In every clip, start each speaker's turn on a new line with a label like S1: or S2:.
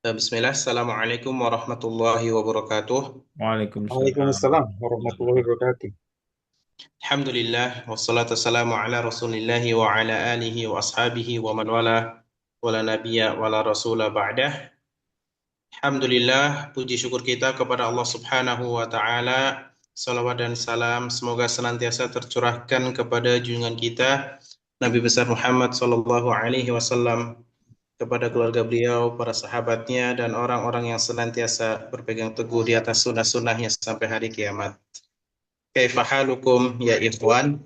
S1: Bismillah, Assalamualaikum warahmatullahi wabarakatuh.
S2: Waalaikumsalam
S3: Waalaikumsalam
S2: warahmatullahi
S3: warahmatullahi
S2: wabarakatuh.
S3: wabarakatuh.
S1: Alhamdulillah, wassalatu wassalamu ala rasulillahi wa ala alihi wa ashabihi wa man wala nabiyya wala rasula ba'dah. Alhamdulillah, puji syukur kita kepada Allah Subhanahu wa Ta'ala. Salawat dan salam semoga senantiasa tercurahkan kepada junjungan kita Nabi besar Muhammad sallallahu alaihi wasallam, kepada keluarga beliau, para sahabatnya, dan orang-orang yang senantiasa berpegang teguh di atas sunnah-sunnahnya sampai hari kiamat. Kaifa halukum ya ikhwan?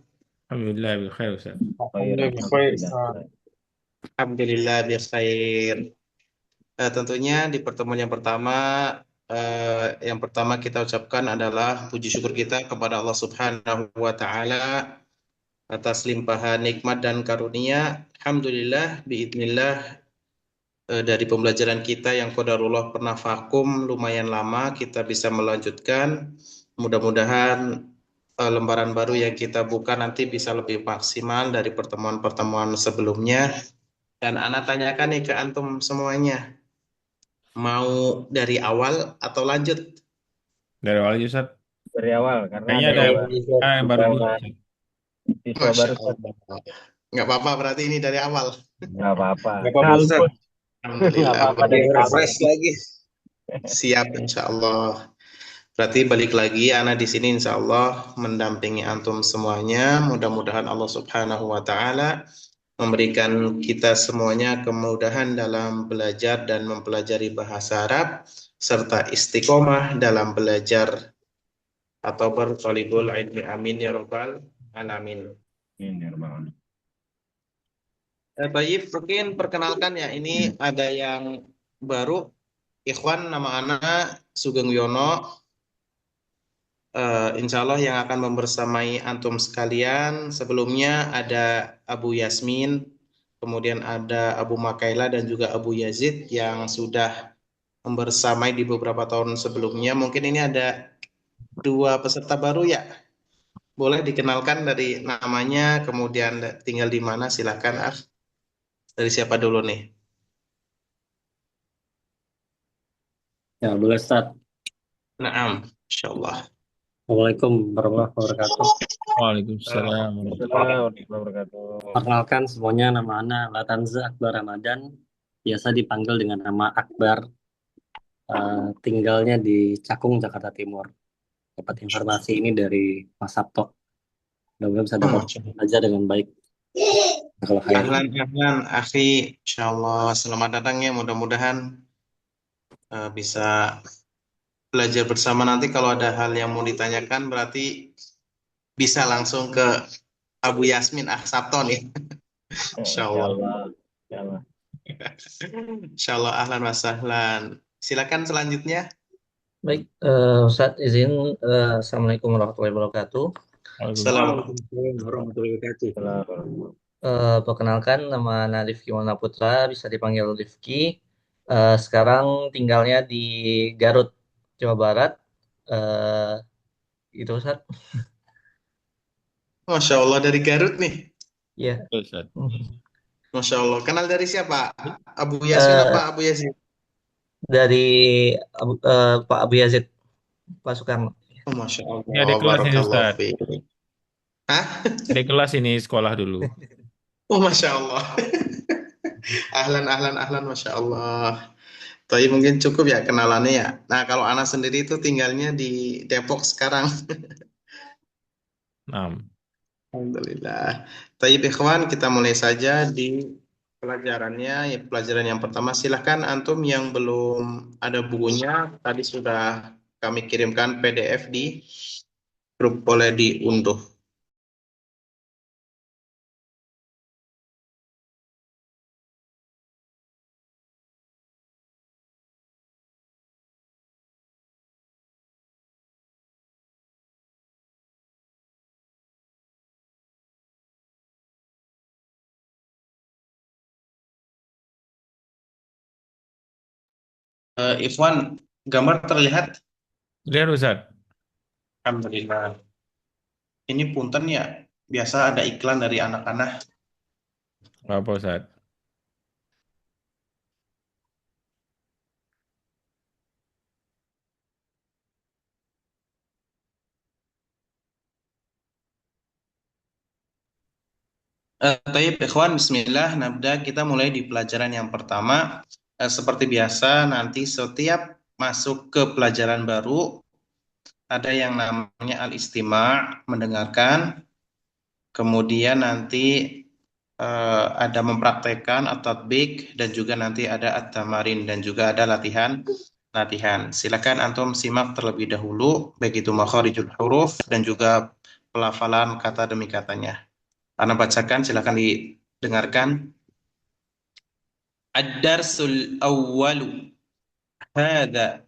S2: Alhamdulillah bil khair Ustaz.
S3: Alhamdulillah bi khair.
S1: Alhamdulillah bi khair. Tentunya di pertemuan yang pertama kita ucapkan adalah puji syukur kita kepada Allah Subhanahu wa taala atas limpahan nikmat dan karunia. Alhamdulillah biidznillah, dari pembelajaran kita yang qadarullah pernah vakum lumayan lama, kita bisa melanjutkan. Mudah-mudahan lembaran baru yang kita buka nanti bisa lebih maksimal dari pertemuan-pertemuan sebelumnya. Dan Ana tanyakan nih ke antum semuanya, mau dari awal atau lanjut?
S2: Dari awal aja Ustaz.
S4: Dari awal karena
S2: Kayaknya
S4: ada
S2: ada yang baru dua
S4: beberapa
S2: Ustaz.
S4: siswa
S1: Masya
S4: baru Ustaz.
S1: Allah. Nggak apa-apa berarti ini dari awal.
S4: Nggak apa-apa.
S3: Gak apa-apa Ustaz.
S4: Sekalipun nggak
S1: Alhamdulillah.
S4: apa-apa dari
S3: Biar
S4: awal.
S3: refresh lagi.
S1: Siap insya Allah. Berarti balik lagi, Ana di sini insya Allah mendampingi antum semuanya. Mudah-mudahan Allah Subhanahu wa Ta'ala memberikan kita semuanya kemudahan dalam belajar dan mempelajari bahasa Arab, serta istiqomah dalam belajar atau bertolibul ilmi. Amin ya Rabbal alamin.
S4: Ini normal.
S1: Baik, mungkin perkenalkan ya, ini ada yang baru. Ikhwan, nama Ana Sugeng Yono. Insya Allah yang akan membersamai antum sekalian. Sebelumnya ada Abu Yasmin, kemudian ada Abu Makaila dan juga Abu Yazid yang sudah membersamai di beberapa tahun sebelumnya. Mungkin ini ada dua peserta baru ya. Boleh dikenalkan dari namanya, kemudian tinggal di mana, silakan. Dari siapa dulu nih?
S5: Ya, boleh Ustaz.
S1: Naam, Insya Allah.
S5: Assalamualaikum warahmatullahi wabarakatuh.
S2: Waalaikumsalam warahmatullahi
S4: Assalamualaikum warahmatullahi wabarakatuh.
S5: Perkenalkan semuanya, nama Ana Latanza Akbar Ramadan. Biasa dipanggil dengan nama Akbar. Tinggalnya di Cakung, Jakarta Timur. Dapat informasi ini dari Mas Sabto. Mudah-mudahan bisa dapat
S1: Masya Allah.
S5: belajar dengan baik. Kalau khair.
S1: Ahlan, ahlan, akhi. Insya Allah, selamat datang ya. Mudah-mudahan bisa belajar bersama. Nanti kalau ada hal yang mau ditanyakan berarti bisa langsung ke Abu Yasmin Sabto nih. Insya
S4: Insya
S1: Allah.
S4: Allah. Insya Allah.
S1: Insya Allah, ahlan wa sahlan. Silakan selanjutnya.
S6: Baik, Ustadz izin. Assalamualaikum warahmatullahi wabarakatuh.
S2: Waalaikumsalam.
S3: Waalaikumsalam warahmatullahi wabarakatuh.
S6: Perkenalkan, nama Ana Rifki Maulana Putra, bisa dipanggil Rifki. Sekarang tinggalnya di Garut, Jawa Barat. Eh, itu Ustadz.
S1: Masya Allah, dari Garut nih.
S6: Ya.
S2: Ustaz.
S1: Masya Allah. Kenal dari siapa? Abu Yasmin
S6: Eh,
S1: apa Abu Yazid?
S6: dari Pak Abu Yazid, Pak Soekarno.
S1: Oh, Masya
S2: Ini ada
S1: Allah.
S2: kelas ini
S1: Barakallah
S2: Ustaz.
S1: fiik. Hah?
S2: Ada kelas ini sekolah dulu.
S1: Oh, Masya Allah. Ahlan, ahlan, ahlan. Masya Allah. Tapi mungkin cukup ya kenalannya ya. Nah, kalau Ana sendiri itu tinggalnya di Depok sekarang.
S2: Nah,
S1: Alhamdulillah. Tayyib ikhwan, kita mulai saja di pelajarannya. Ya, pelajaran yang pertama, silahkan antum yang belum ada bukunya, tadi sudah kami kirimkan PDF di grup, boleh diunduh. Ikhwan, gambar terlihat?
S2: lihat Ustaz.
S1: Alhamdulillah. Ini punten ya, biasa ada iklan dari anak-anak.
S2: Apa Ustaz?
S1: Taib, ikhwan, bismillah, nabda, kita mulai di pelajaran yang pertama. Seperti biasa, nanti setiap masuk ke pelajaran baru, ada yang namanya al-istima', mendengarkan, kemudian nanti ada mempraktekkan at-tatbik, dan juga nanti ada at-tamarin, dan juga ada latihan. Silakan antum simak terlebih dahulu, baik itu makharijul huruf, dan juga pelafalan kata demi katanya. Ana bacakan, silakan didengarkan. Ad-darsul awwalu. Hadha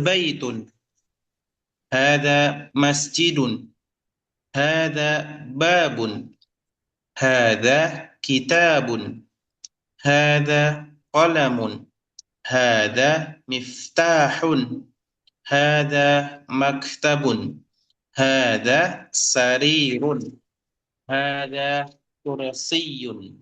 S1: baitun. Hadha masjidun. Hadha babun. Hadha kitabun. Hadha qalamun. Hadha miftahun. Hadha maktabun. Hadha sarirun. Hadha kursiyun.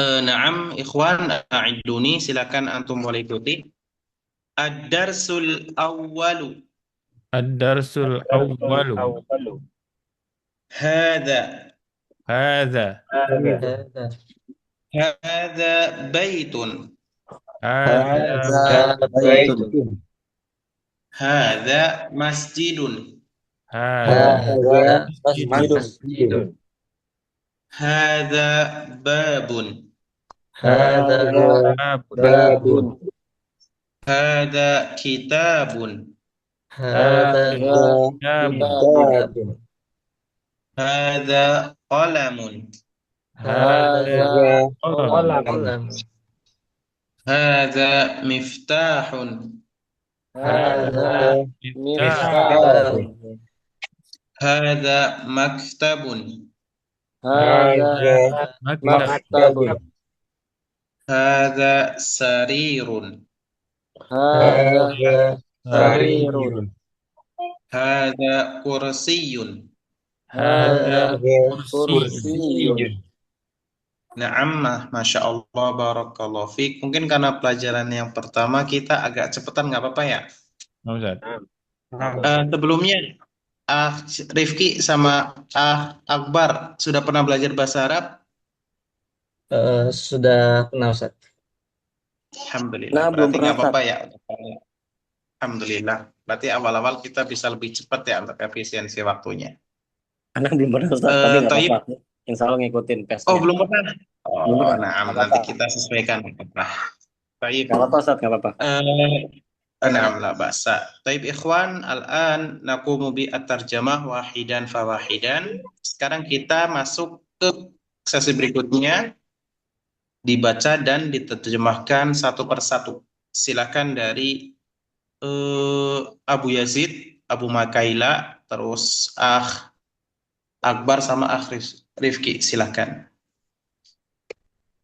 S1: Naam, ikhwan, a'iduni, silakan antum boleh ikuti. Ad-darsul awwalu.
S2: Ad-darsul awwalu.
S4: Awwalu.
S1: Hadha.
S2: Hadha.
S6: Hadza.
S1: Hadha baitun.
S2: Hadha
S6: Baitun.
S1: Hadha masjidun.
S2: Hadha
S6: Masjidun.
S1: Hadha babun.
S6: Hadza
S2: babun.
S6: babun.
S1: Hadha kitabun.
S6: Hadza kitabun.
S1: Hadha qalamun.
S6: Hadza
S2: qalam.
S6: qalam.
S1: Hadha miftahun.
S2: Hadha miftah.
S6: Miftahun.
S1: Hadha maktabun.
S2: Hadha maktab.
S6: Maktabun.
S1: Hadha sarirun.
S6: Hadza sarirun.
S1: Hadha kursiyun.
S2: Hadha kursi.
S6: Kursiyun.
S1: Naam, Masya Allah, barakallahu fiik. Mungkin karena pelajaran yang pertama kita agak cepetan, nggak apa-apa ya?
S2: Nah, Ustaz.
S1: Sebelumnya, Rifki sama Akbar sudah pernah belajar bahasa Arab?
S6: Sudah kenal, Ustaz?
S1: Alhamdulillah.
S5: Nah, belum
S1: Berarti
S5: pernah,
S1: nggak apa-apa ya? Alhamdulillah. Berarti awal-awal kita bisa lebih cepat ya untuk efisiensi waktunya.
S5: Anak belum pernah Ustaz, tapi nggak
S1: Taib.
S5: apa-apa. Insya Allah ngikutin PES-nya.
S1: Oh, belum pernah?
S5: Belum
S1: Oh,
S5: pernah.
S1: nah,
S5: Nggak
S1: nanti
S5: apa-apa.
S1: kita sesuaikan. Taib.
S5: Nggak apa-apa Ustaz, nggak apa-apa.
S1: نعم لا بأس. طيب إخوان, الآن نقوم بالترجمة واحدا فواحدا. Sekarang kita masuk ke sesi berikutnya, dibaca dan diterjemahkan satu persatu. Silakan dari Abu Yazid, Abu Makaila, terus Akbar sama Rifki, silakan.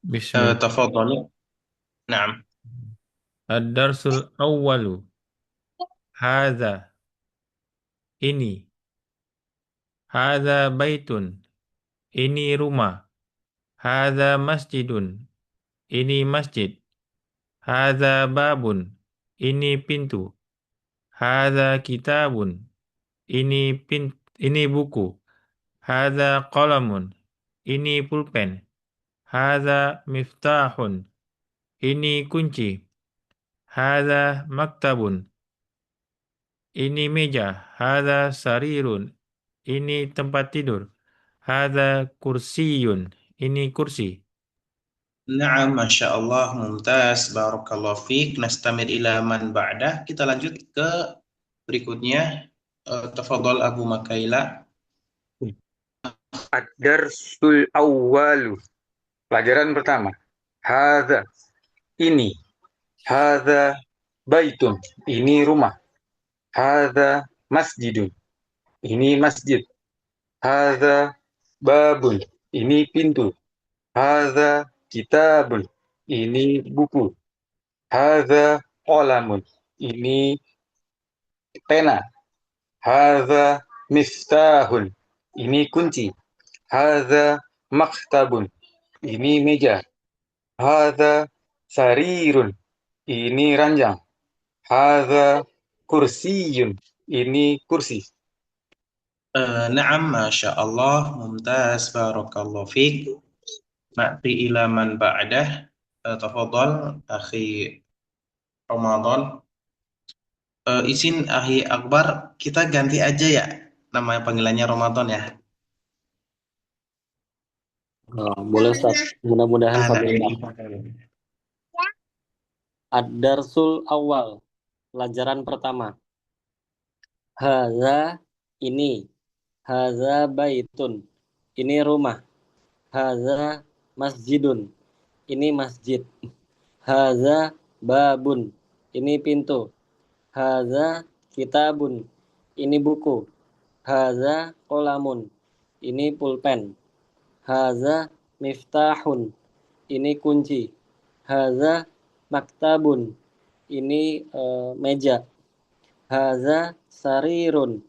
S2: Bismillah.
S1: Tafadhalu. Naam.
S2: Ad-darsul awwalu. Hadza. Ini. Hadza baitun. Ini rumah. Hadza masjidun. Ini masjid. Hadza babun. Ini pintu. Hadza kitabun. Ini buku. Hadza qalamun. Ini pulpen. Hadza miftahun. Ini kunci. Hadza maktabun. Ini meja. Hadza sarirun. Ini tempat tidur. Hadza kursiyun. Ini kursi.
S1: Naam, Masya Allah, mumtaz, barakallahu fiik. Nastamir ila man ba'dah. Kita lanjut ke berikutnya. Tafadhal Abu Makaila.
S3: Ad-darsul awwalu. Pelajaran pertama. Hadza. Ini. Hadza baitun. Ini rumah. Hadza masjidun. Ini masjid. Hadza babun. Ini pintu. Hadza kitabun. Ini buku. Hadza qalamun. Ini pena. Hadza miftahun. Ini kunci. Hadza maktabun. ini meja. Hadza sarirun, ini ranjang. Hadza kursiyun, ini kursi.
S1: Naam, Masya Allah, mumtaz, barakallahu fiik. Na'ti ila man ba'dah. Tafadhal, akhi Ramadan. Izin akhi Akbar, kita ganti aja ya nama panggilannya Ramadan ya.
S5: Boleh Ustaz. Mudah-mudahan
S1: Nah,
S5: fadilah. Ad-darsul awal. Pelajaran pertama. Haza ini. Haza baitun. Ini rumah. Haza masjidun. Ini masjid. Haza babun. Ini pintu. Haza kitabun. Ini buku. Haza kolamun. Ini pulpen. Haza miftahun. Ini kunci. Haza maktabun. Ini meja. Haza sarirun.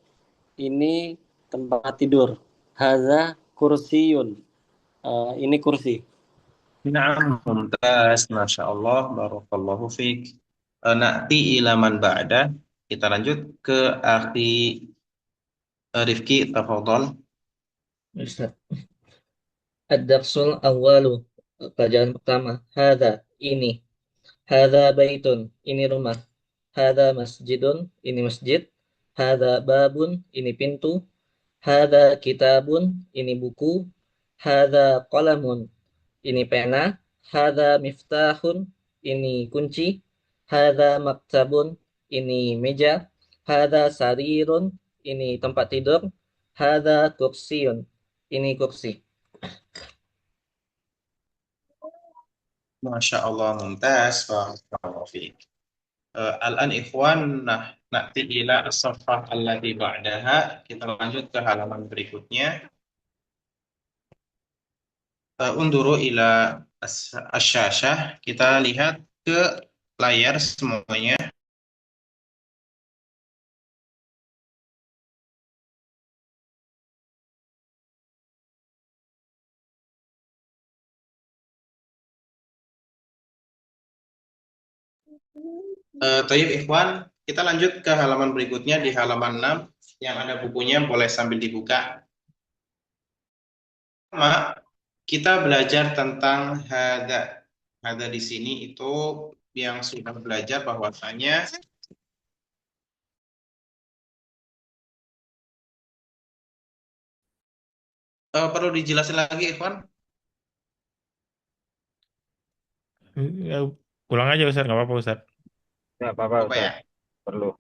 S5: Ini tempat tidur. Haza kursiyun. Ini kursi.
S1: Naam, mumtaz, Masya Allah, barakallahu fiik. Na'ti ila man ba'dah. Kita lanjut ke akhi Rifki, tafadhal.
S6: Ustaz. Ad-darsul awwalu. Pelajaran pertama. Hadza, ini. Hadza baitun, ini rumah. Hadza masjidun, ini masjid. Hadza babun, ini pintu. Hadza kitabun, ini buku. Hadza qalamun, ini pena. Hadza miftahun, ini kunci. Hadza maktabun, ini meja. Hadza sarirun, ini tempat tidur. Hadza kursiyun, ini kursi.
S1: Masya Allah, mumtaz, barakallahu fiik. Al-an ikhwan, na'ti ila as-safhah allati ba'daha. Kita lanjut ke halaman berikutnya. Unduru ila asyashah. Kita lihat ke layar semuanya. Tayyib ikhwan, kita lanjut ke halaman berikutnya di halaman 6 yang ada bukunya, boleh sambil dibuka. Pertama, kita belajar tentang hada. Hada di sini itu yang sudah belajar bahwasanya perlu dijelasin lagi, Ikhwan.
S2: Ulang aja Ustaz, nggak apa-apa Ustaz.
S4: Nggak apa-apa,
S1: Apa ya?
S4: Ustaz. Perlu.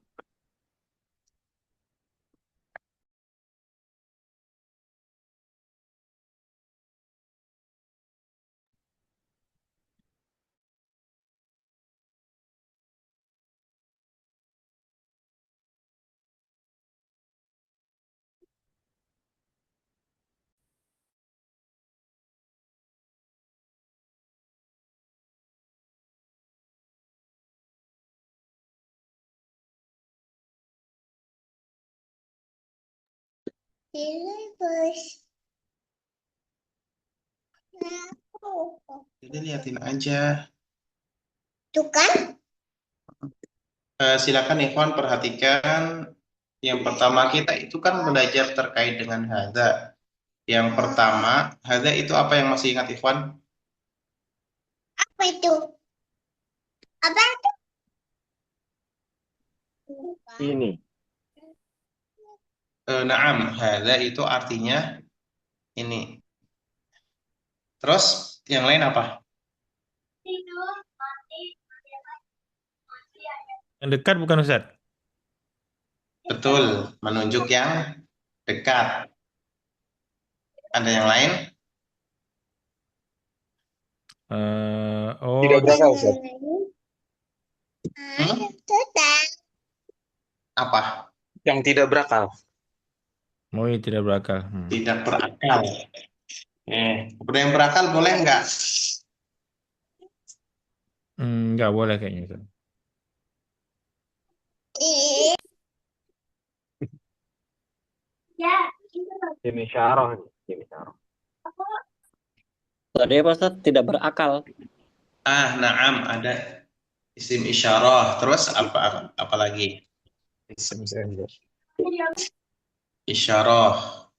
S1: Jadi liatin aja.
S7: Tuh kan?
S1: Silakan Ikhwan perhatikan. Yang pertama kita itu kan belajar terkait dengan hada. Yang pertama, hada itu apa yang masih ingat Ikhwan?
S7: Apa itu? Apa itu?
S4: Ini.
S1: Naam, hada itu artinya ini. Terus yang lain apa?
S2: Yang dekat bukan Ustaz?
S1: Betul, menunjuk yang dekat. Ada yang lain?
S3: Tidak berakal, Ustaz.
S1: Apa?
S3: Yang tidak berakal.
S2: Oh, iya, tidak berakal.
S1: Tidak berakal. Udah yang berakal boleh nggak?
S2: Nggak boleh kayaknya Ustaz.
S4: Ini syarah. Ini syarah.
S5: Tadi apa Ustaz? Tidak berakal.
S1: Naam, ada isim isyarah. Terus apa lagi?
S3: Isim saja.
S1: Isyarah.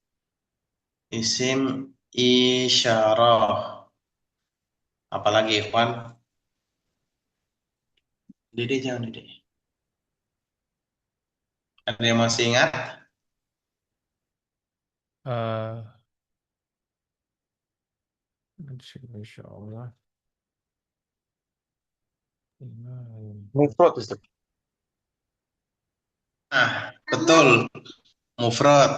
S1: Isim isyarah. Apalagi, Ikhwan? Dede jangan Dede. Ada yang masih ingat?
S2: Eh, Insya Allah.
S3: Mufrad, Ustaz.
S1: Betul. Mufrad.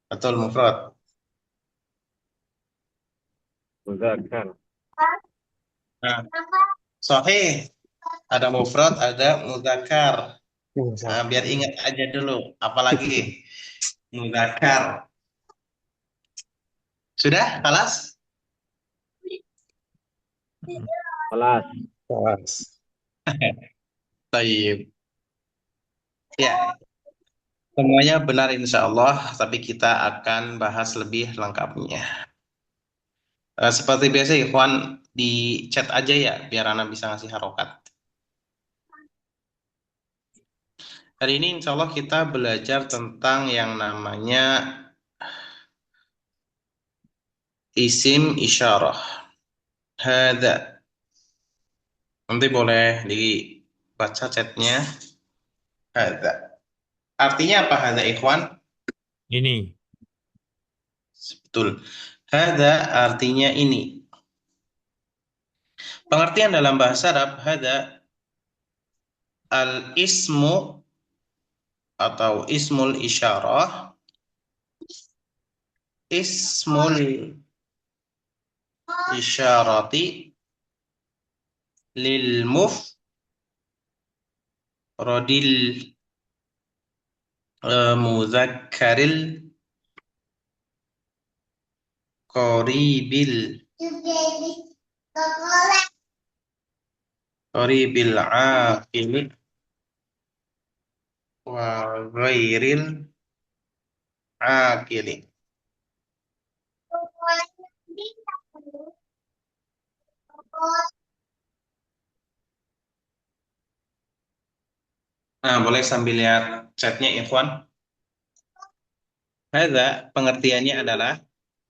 S1: Betul, mufrad.
S4: Muzakkar.
S1: Nah, sahih. Ada mufrad, ada mudzakkar. Biar ingat aja dulu. Apalagi mudzakkar. Sudah? Kalas?
S4: Kelas.
S3: Kelas.
S1: Baik. Ya, semuanya benar insya Allah, tapi kita akan bahas lebih lengkapnya. Seperti biasa, Ikhwan, di chat aja ya, biar Ana bisa ngasih harokat. Hari ini insya Allah kita belajar tentang yang namanya isim isyarah. Hada. Nanti boleh dibaca chatnya. Hada. Artinya apa hada, Ikhwan?
S2: Ini.
S1: Betul. Hada artinya ini. Pengertian dalam bahasa Arab, hada al-ismu atau ismul isyarah, ismul isyarati lil mufradil mudzakaril qaribil aqili wa ghairil aqili. Nah, boleh sambil lihat chatnya, Ikhwan. Hadza pengertiannya adalah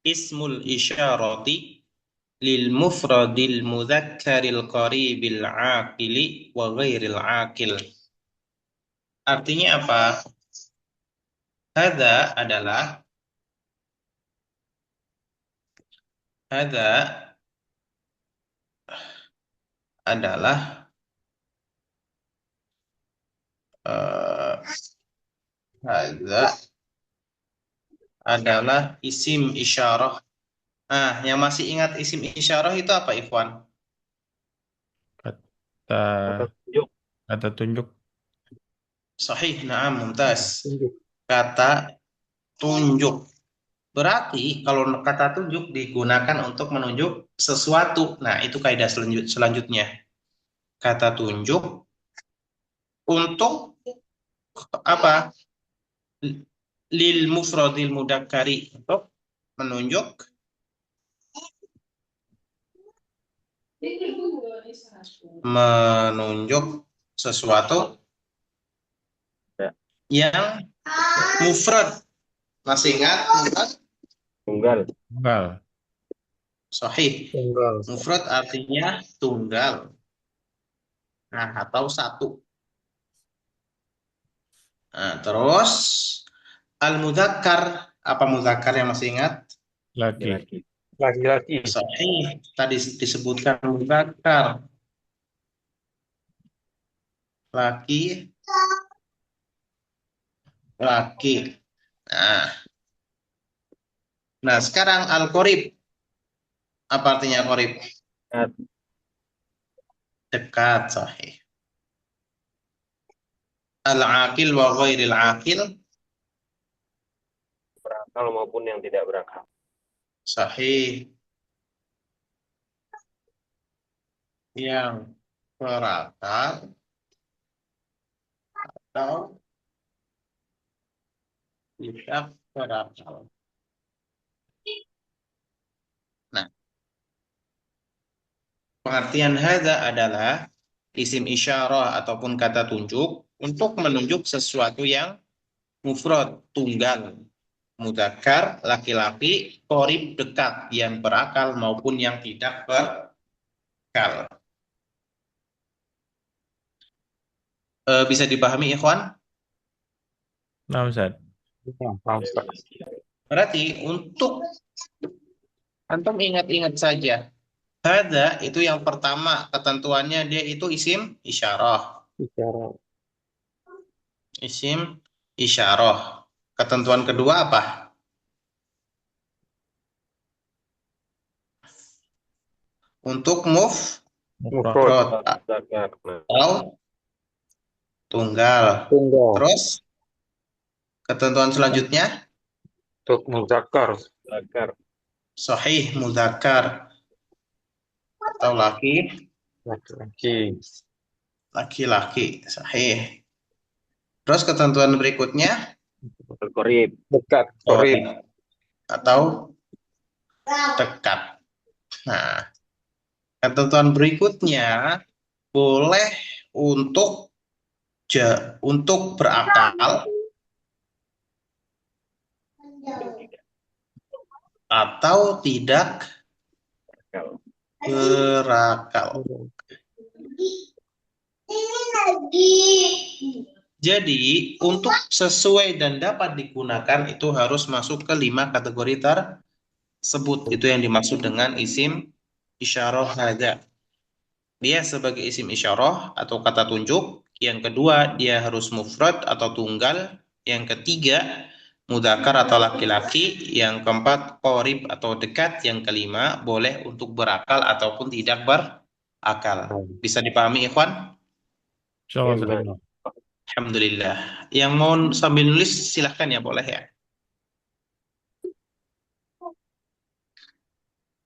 S1: ismul isyarati lil mufradil mudzakkaril qaribil aqili wa ghairil aqil. Artinya apa? Hadza adalah eh, hadza adalah isim isyarah. Yang masih ingat isim isyarah itu apa, Ikhwan?
S2: Kata
S4: Kata tunjuk.
S2: kata tunjuk.
S1: Sahih, na'am, mumtaz.
S3: Tunjuk.
S1: Kata tunjuk. Berarti kalau kata tunjuk digunakan untuk menunjuk sesuatu. Nah, itu kaidah selanjutnya. Kata tunjuk untuk apa? Lil mufradil mudakkari, untuk menunjuk sesuatu
S4: Ya.
S1: yang mufrad. Masih ingat mufrad?
S4: Tunggal.
S2: Tunggal.
S1: Sahih.
S3: Tunggal.
S1: Mufrad artinya tunggal. Nah, atau satu. Nah, terus al-mudzakkar, apa mudzakkar yang masih ingat?
S2: Laki.
S4: Laki.
S3: Laki-laki.
S1: Sahih. Tadi disebutkan mudzakkar. Laki. Nah, sekarang al-qorib. Apa artinya qorib?
S4: Dekat.
S1: Dekat, sahih. Al-aqil wa ghairil aqil.
S4: Berakal maupun yang tidak berakal.
S1: Sahih. Yang berakal atau tidak berakal. Pengertian hadza adalah isim isyarah ataupun kata tunjuk untuk menunjuk sesuatu yang mufrad, tunggal, mudzakkar, laki-laki, qorib, dekat, yang berakal maupun yang tidak berakal. Bisa dipahami, ikhwan?
S2: Nah, Ustaz.
S3: Paham, Ustaz.
S1: Berarti untuk antum ingat-ingat saja, hadza itu yang pertama ketentuannya dia itu isim isyarah.
S3: Bicara
S1: Isim isyarah. Ketentuan kedua apa? Untuk
S2: Mufrad.
S3: mufrad,
S4: Zakar. Nah,
S1: atau tunggal.
S3: tunggal,
S1: Terus ketentuan selanjutnya
S3: untuk muzakkar,
S4: zakar.
S1: sahih mudzakkar atau
S3: laki-laki,
S1: laki-laki sahih. Terus ketentuan berikutnya
S4: Al-Qorib.
S3: dekat, qorib,
S1: qorib atau dekat. Nah, ketentuan berikutnya boleh untuk berakal atau tidak
S4: Kalau
S1: berakal. Jadi, untuk sesuai dan dapat digunakan itu harus masuk ke 5 kategori tersebut. Itu yang dimaksud dengan isim isyarah hadza. Dia sebagai isim isyarah atau kata tunjuk. Yang kedua, dia harus mufrad atau tunggal. Yang ketiga, mudzakkar atau laki-laki. Yang keempat, qorib atau dekat. Yang kelima, boleh untuk berakal ataupun tidak berakal. Bisa dipahami, ikhwan?
S2: Insyaallah,
S4: Iya,
S2: Ustaz.
S1: Alhamdulillah. Yang mau sambil nulis silahkan ya, boleh ya.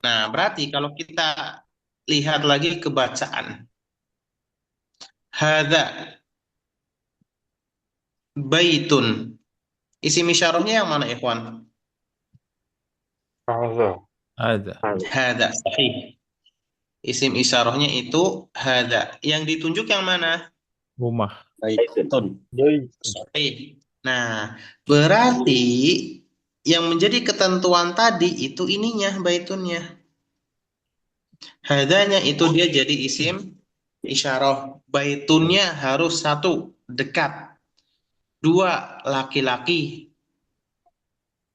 S1: Nah, berarti kalau kita lihat lagi ke bacaan. Hadza baitun. Isim isyarahnya yang mana, ikhwan?
S3: hadza,
S2: Ada.
S1: Hadza, sahih. Isim isyarahnya itu hadza. Yang ditunjuk yang mana?
S2: Rumah.
S5: Baitun.
S3: baik,
S1: Sahih. Nah, berarti yang menjadi ketentuan tadi itu ininya, baitunnya. Hadanya itu dia jadi isim isyarah. Baitunnya harus 1, dekat. 2, laki-laki.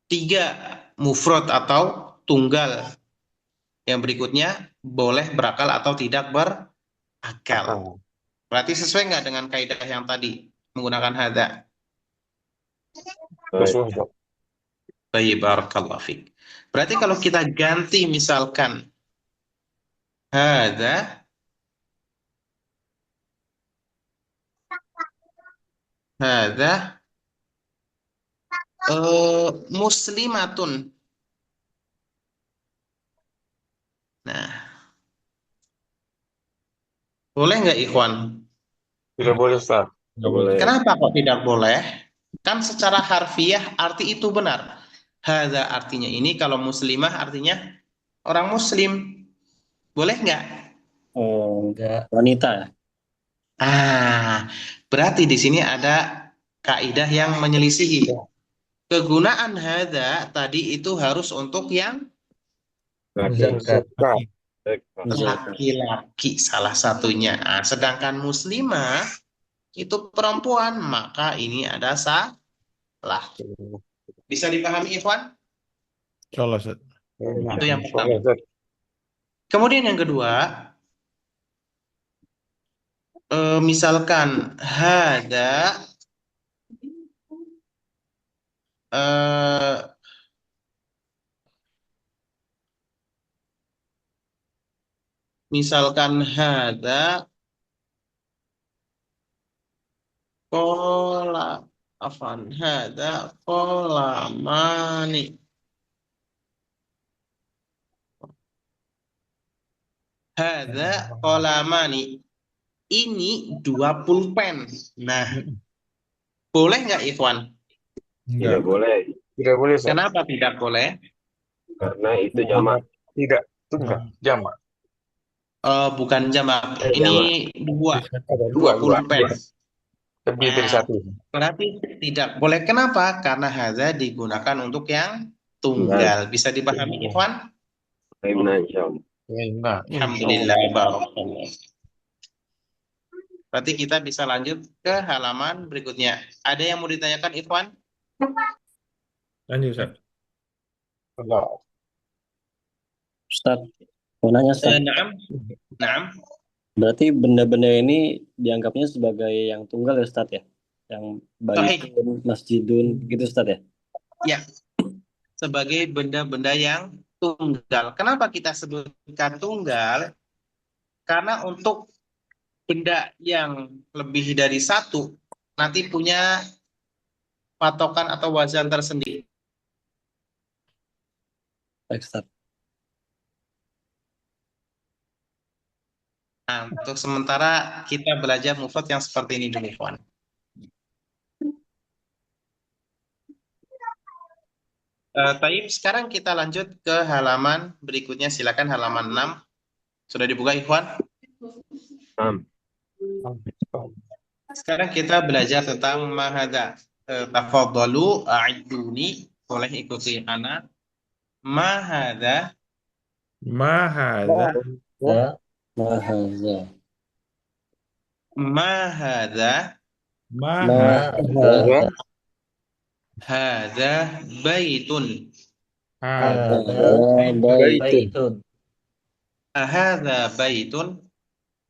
S1: 3, mufrad atau tunggal. Yang berikutnya, boleh berakal atau tidak berakal. Berarti sesuai nggak dengan kaidah yang tadi menggunakan hadza?
S3: sesuai, Ustaz.
S1: Baik, barakallahu fiik. Berarti kalau kita ganti misalkan hadza muslimatun. Nah, boleh nggak, ikhwan?
S3: Tidak boleh, Ustaz.
S4: nggak boleh.
S1: Kenapa kok tidak boleh? Kan secara harfiah arti itu benar. Hadza artinya ini, kalau muslimah artinya orang muslim. Boleh nggak?
S5: Enggak. Wanita ya?
S1: Berarti di sini ada kaidah yang menyelisihi. Kegunaan hadza tadi itu harus untuk yang
S4: Zakar.
S3: Zakat,
S1: laki-laki salah satunya. Sedangkan muslimah itu perempuan, maka ini ada salah. Bisa dipahami, Ikhwan?
S2: Insyaallah, Ustaz.
S1: Itu yang pertama.
S3: Ustaz.
S1: Kemudian yang kedua, misalkan hada misalkan hada kolamani. Hada kolamani. Ini 2 pulpen. Nah, boleh nggak, Ikhwan?
S4: Tidak boleh.
S3: Tidak boleh, Ustaz.
S1: Kenapa tidak boleh?
S4: Karena itu jamak.
S3: Tidak, tunggal, jamak.
S1: Bukan jamak.
S4: Jamak.
S1: Ini dua,
S3: Ada dua,
S1: 20 pen.
S3: Lebih dari
S1: Nah,
S3: satu.
S1: berarti tidak boleh. Kenapa? Karena hadza digunakan untuk yang tunggal. Bisa dipahami, Ikhwan?
S4: Nah, insya Allah.
S3: Nah,
S1: Alhamdulillah, barakallah. Berarti kita bisa lanjut ke halaman berikutnya. Ada yang mau ditanyakan, Ikhwan?
S2: Lanjut, Ustaz.
S3: Allah.
S5: Ustaz, mau nanya Ustaz.
S1: Naam. Naam.
S5: Berarti benda-benda ini dianggapnya sebagai yang tunggal ya Ustaz ya? Yang
S1: Sahih.
S5: baitun, masjidun gitu Ustaz ya?
S1: Ya, sebagai benda-benda yang tunggal. Kenapa kita sebutkan tunggal? Karena untuk benda yang lebih dari satu nanti punya patokan atau wazan tersendiri.
S5: Baik Ustaz.
S1: Nah, untuk sementara kita belajar mufrad yang seperti ini dulu, Ikhwan. Taib, sekarang kita lanjut ke halaman berikutnya. Silakan halaman 6. Sudah dibuka, Ikhwan? Sekarang kita belajar tentang mahada. Tafadhalu a'iduni. Boleh ikuti ana. Mahada.
S2: Ma hadza
S5: Mahaza.
S1: Mahada.
S2: ma
S5: Mahaza.
S1: Hada baitun.
S2: hadza
S6: Baitun.
S1: Ahada baitun.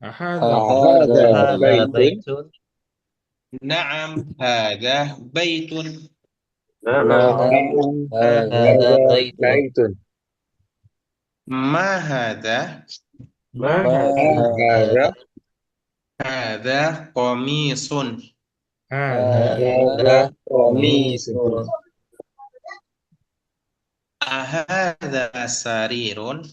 S2: hadza
S6: Hadza baitun.
S1: Na'am, hada baitun.
S6: Hadza baitun.
S1: Ma hada.
S5: Mahaza.
S1: Hada qamisun.
S2: hadza
S6: Hadza qamisun.
S1: Ahada sarirun.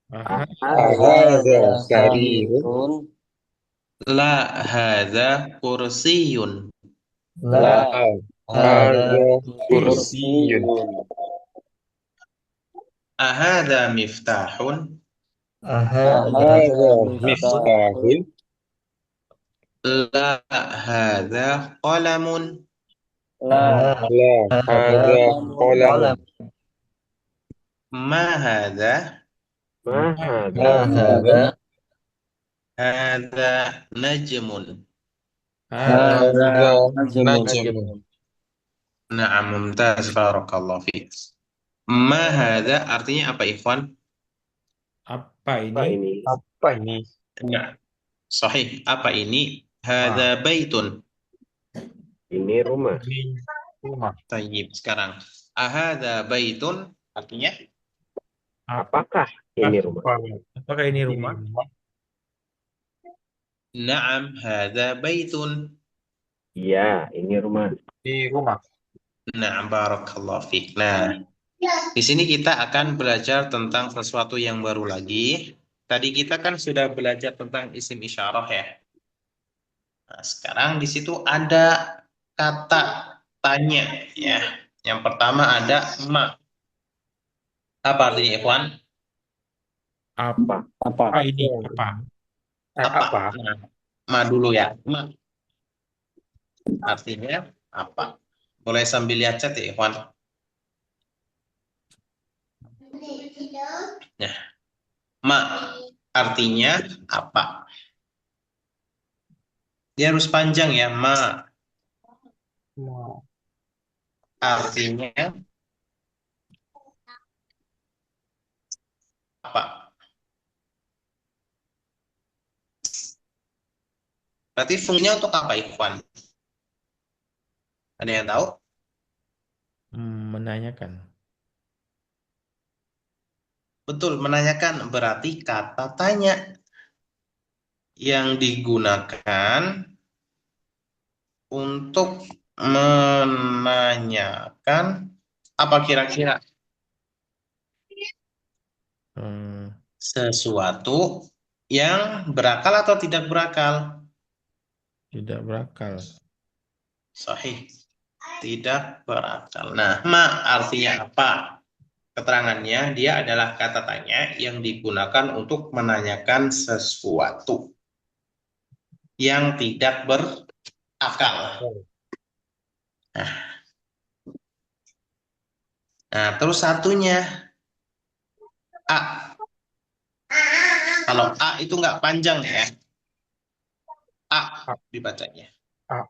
S6: Hadza sarirun.
S1: La hada kursiyun.
S6: La hadza
S3: kursiyun.
S1: Ahada miftahun.
S6: Hadza
S3: Miftahun.
S1: La hada qalamun.
S6: La
S3: La hadza qalam.
S1: Ma hada.
S6: hadza
S1: Hada najmun.
S3: Hadza
S5: Najmun.
S3: najmun.
S1: Na'am, mumtaz, barakallahu fiik. Ma hada artinya apa, Ikhwan?
S2: apa ini?
S3: Apa ini?
S1: Nah, sahih. Apa ini? Hada baitun.
S4: Ini rumah.
S3: Ini rumah.
S1: Tayyib. Sekarang. Ahada baitun artinya
S4: Apakah ini rumah?
S2: Apakah ini rumah?
S1: na'am, hada baitun.
S4: Iya, ini rumah.
S3: Di rumah.
S1: Na'am, barakallahu fiik. Nah, di sini kita akan belajar tentang sesuatu yang baru lagi. Tadi kita kan sudah belajar tentang isim isyarah ya. Nah, sekarang di situ ada kata tanya ya. Yang pertama ada ma. Apa artinya, Ikhwan?
S2: Apa
S5: Apa?
S2: ini? Apa?
S3: Apa?
S1: Nah, ma dulu ya. Ma. Artinya apa? Boleh sambil lihat chat ya, Ikhwan. Nah, ma artinya apa? Dia harus panjang ya, ma. Artinya apa? Berarti fungsinya untuk apa, Ikhwan? Ada yang tahu?
S2: Menanyakan.
S1: Betul, menanyakan berarti kata tanya yang digunakan untuk menanyakan apa kira-kira sesuatu yang berakal atau tidak berakal.
S2: Tidak berakal.
S1: Sahih. Tidak berakal. Nah, ma artinya apa? Keterangannya, dia adalah kata tanya yang digunakan untuk menanyakan sesuatu yang tidak berakal. Nah, terus satunya A. Kalau A itu nggak panjang ya. A dibacanya.
S3: A.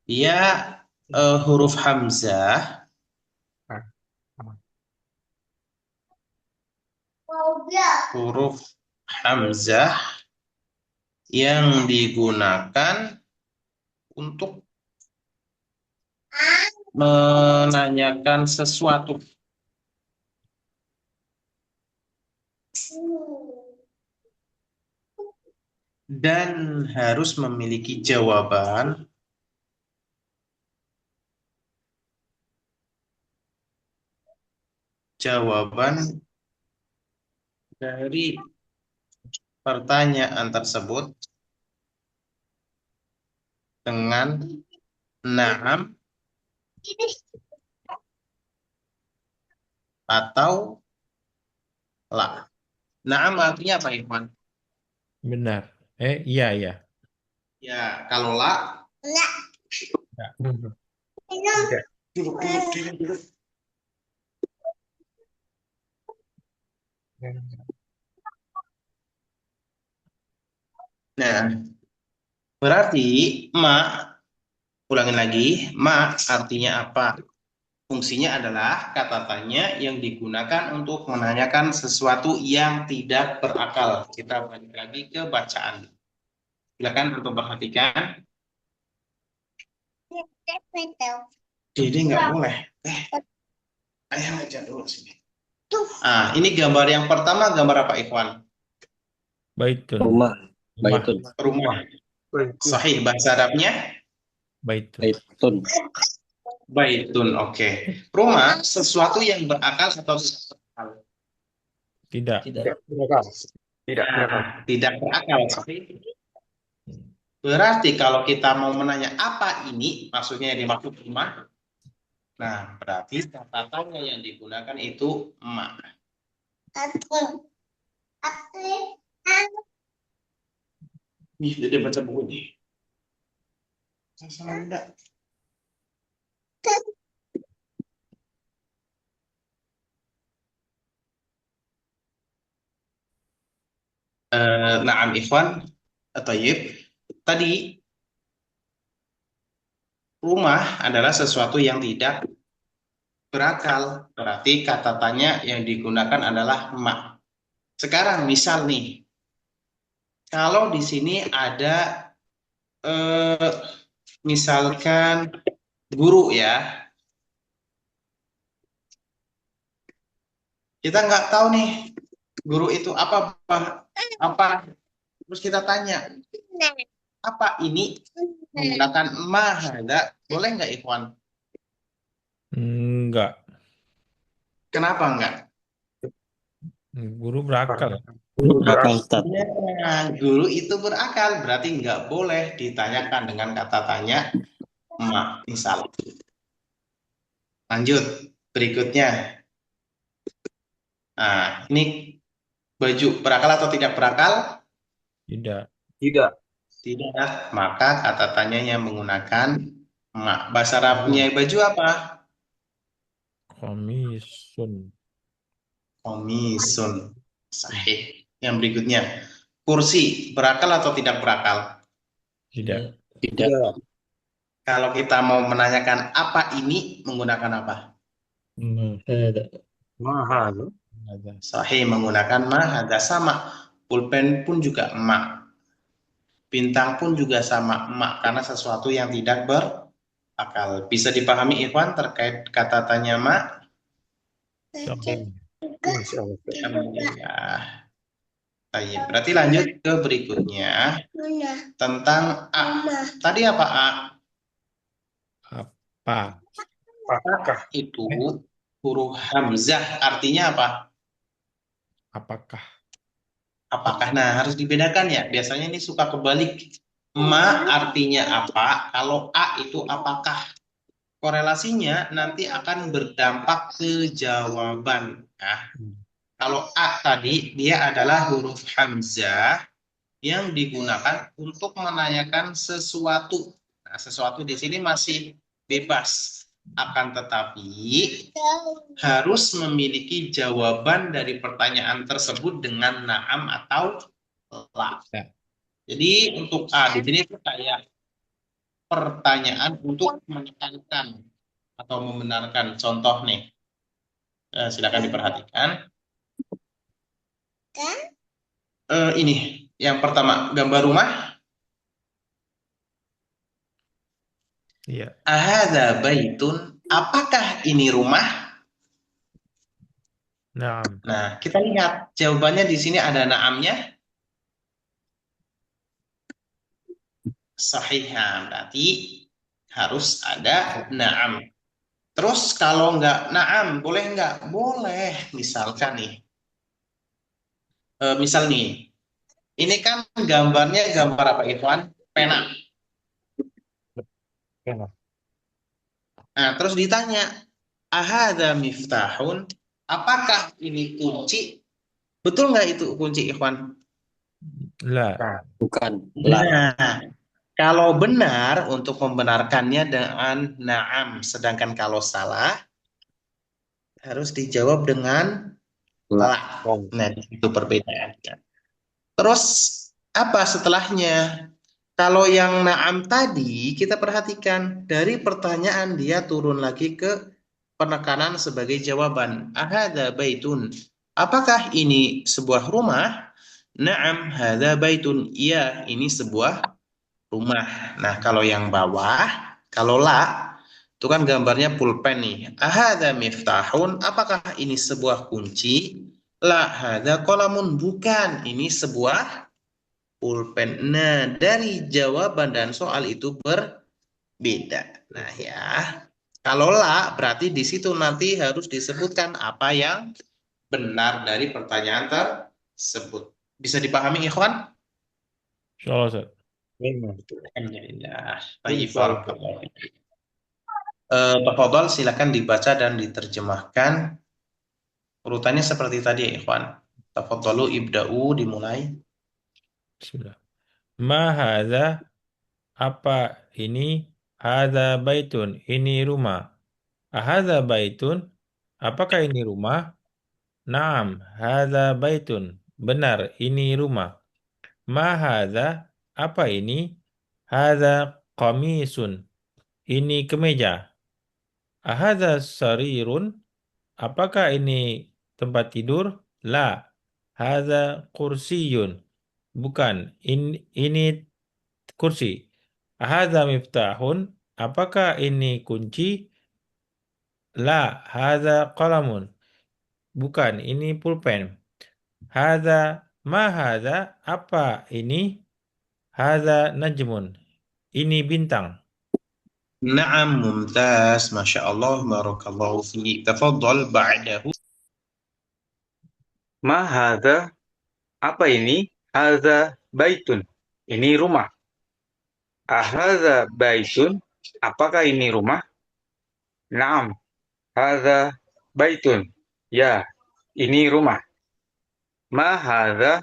S1: Dia huruf hamzah. Huruf hamzah yang digunakan untuk menanyakan sesuatu. Dan harus memiliki jawaban dari pertanyaan tersebut dengan na'am atau la. Na'am artinya apa, Ikhwan?
S2: Benar. Iya, iya.
S1: Ya, kalau la, duduk. Nah, berarti ulangin lagi, ma artinya apa? Fungsinya adalah kata tanya yang digunakan untuk menanyakan sesuatu yang tidak berakal. Kita balik lagi ke bacaan. Silakan untuk perhatikan. Jadi nggak boleh. Ayah aja dulu sini. Ini gambar yang pertama, gambar apa, Ikhwan?
S2: Baitun.
S5: Rumah. Baitun.
S1: Rumah. Sahih, bahasa Arabnya?
S2: Baitun.
S5: Baitun.
S1: Baitun, oke. Rumah, sesuatu yang berakal atau tidak berakal?
S2: Tidak.
S3: Tidak berakal. Tidak berakal.
S1: Tidak berakal. Sahih. Berarti kalau kita mau menanya apa ini, maksudnya yang dimaksud rumah, nah berarti kata tanya yang digunakan itu ma. Dia baca buku ini. Salah enggak? Naam ikhwan, Tayyib. Tadi rumah adalah sesuatu yang tidak berakal. Berarti kata tanya yang digunakan adalah ma. Sekarang misal nih, kalau di sini ada misalkan guru ya, kita nggak tahu nih guru itu apa, terus kita tanya apa ini menggunakan ma, boleh nggak, Ikhwan?
S2: Enggak.
S1: Kenapa enggak?
S2: Guru berakal.
S5: Berakal, Ustaz.
S1: Ya, guru itu berakal, berarti nggak boleh ditanyakan dengan kata tanya ma, misal. Lanjut, berikutnya. Nah, ini baju berakal atau tidak berakal?
S2: Tidak.
S3: Tidak.
S1: Tidak, maka kata tanyanya menggunakan ma. Bahasa Arabnya baju apa?
S2: Komisun.
S1: Komisun. Sahih. Yang berikutnya, kursi berakal atau tidak berakal?
S2: Tidak.
S5: Tidak.
S1: Kalau kita mau menanyakan apa ini, menggunakan apa?
S3: Mahal.
S1: Sahih, menggunakan ma. Ada sama. Pulpen pun juga ma. Bintang pun juga sama ma, karena sesuatu yang tidak berakal. Bisa dipahami, Ikhwan, terkait kata tanya ma? Alhamdulillah. Baik, berarti lanjut ke berikutnya tentang a. Tadi apa a?
S2: Apa?
S3: Apakah?
S1: Itu huruf hamzah, artinya apa?
S2: Apakah?
S1: Apakah? Nah, harus dibedakan ya. Biasanya ini suka kebalik. Ma artinya apa? Kalau a itu apakah? korelasinya nanti akan berdampak ke jawaban. Nah, kalau A tadi dia adalah huruf hamzah yang digunakan untuk menanyakan sesuatu. Nah, sesuatu di sini masih bebas. Akan tetapi harus memiliki jawaban dari pertanyaan tersebut dengan na'am atau la.
S2: Ya.
S1: Jadi untuk A di sini itu kayak pertanyaan untuk menekankan atau membenarkan. Contoh nih, silakan diperhatikan. Ini yang pertama, gambar rumah.
S2: Iya.
S1: Ahadza baitun, apakah ini rumah?
S2: Naam.
S1: Nah, kita lihat jawabannya di sini ada na'amnya. Sahih, berarti harus ada na'am. Terus kalau nggak na'am, boleh nggak? Boleh. Misalkan nih, misal nih, ini kan gambarnya gambar apa, Ikhwan? Pena.
S3: Pena.
S1: Nah, terus ditanya, ahadza miftahun, apakah ini kunci? Betul nggak itu kunci, Ikhwan?
S2: La.
S5: Bukan. La.
S1: Nah, kalau benar untuk membenarkannya dengan na'am, sedangkan kalau salah harus dijawab dengan la. Nah, itu perbedaannya. Terus apa setelahnya? Kalau yang na'am tadi kita perhatikan dari pertanyaan dia turun lagi ke penekanan sebagai jawaban. Ahadza baitun. Apakah ini sebuah rumah? Na'am, hadza baitun. Iya, ini sebuah rumah. Nah, kalau yang bawah, kalau la, itu kan gambarnya pulpen nih. Ahadza miftahun, apakah ini sebuah kunci? La, hadza qalamun, bukan, ini sebuah pulpen. Nah, dari jawaban dan soal itu berbeda. Nah, ya. Kalau la, berarti di situ nanti harus disebutkan apa yang benar dari pertanyaan tersebut. Bisa dipahami, Ikhwan?
S2: Insyaallah, Ustaz.
S3: Memang betul.
S1: Alhamdulillah. Baik, barakallahu fiik. Tafadhal, silakan dibaca dan diterjemahkan. Urutannya seperti tadi ya, Ikhwan. Tafadhalu ibda'u, dimulai.
S2: Bismillah. Ma hadza, apa ini? Hadza baitun, ini rumah. Ahadza baitun, apakah ini rumah? Naam, hadza baitun. Benar, ini rumah. Ma hadza, apa ini? Hadza qamisun. Ini kemeja. Ahadza sarirun, apakah ini tempat tidur? La. Hadza kursiyun. Bukan, ini kursi. Hadza miftahun, apakah ini kunci? La. Hadza qalamun. Bukan, ini pulpen. Ma hadza, apa ini? Hadza najmun. Ini bintang.
S1: Naam, mumtaz. Masya Allah, barakallahu fiik. Tafadhal ba'dahu.
S8: Ma hadza, apa ini? Hadza baitun. Ini rumah. Ahadza baitun, apakah ini rumah? Naam, hadza baitun. Ya, ini rumah. Ma hadza,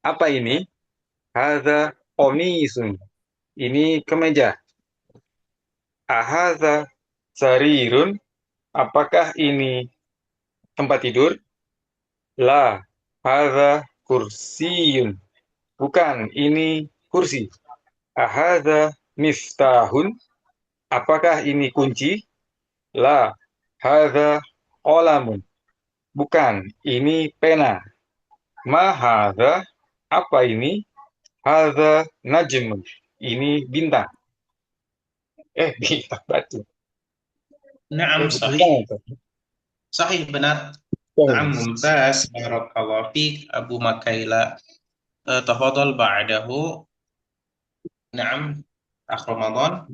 S8: apa ini? Hadza qamisun. Ini kemeja. Ahadza sarirun, apakah ini tempat tidur? La, hadza kursiyun. Bukan, ini kursi. Ahadza miftahun, apakah ini kunci? La, hadza qalamun. Bukan, ini pena. Ma hadza, apa ini? Hadza najmun. Ini bintang. Bintang batu.
S1: Naam, sahih.
S3: Bintang.
S1: Sahih, benar. Naam, mumtaz. Barakallahu fiik, Abu Makaila. Tafadhal ba'dahu. Naam, Akh Ramadan.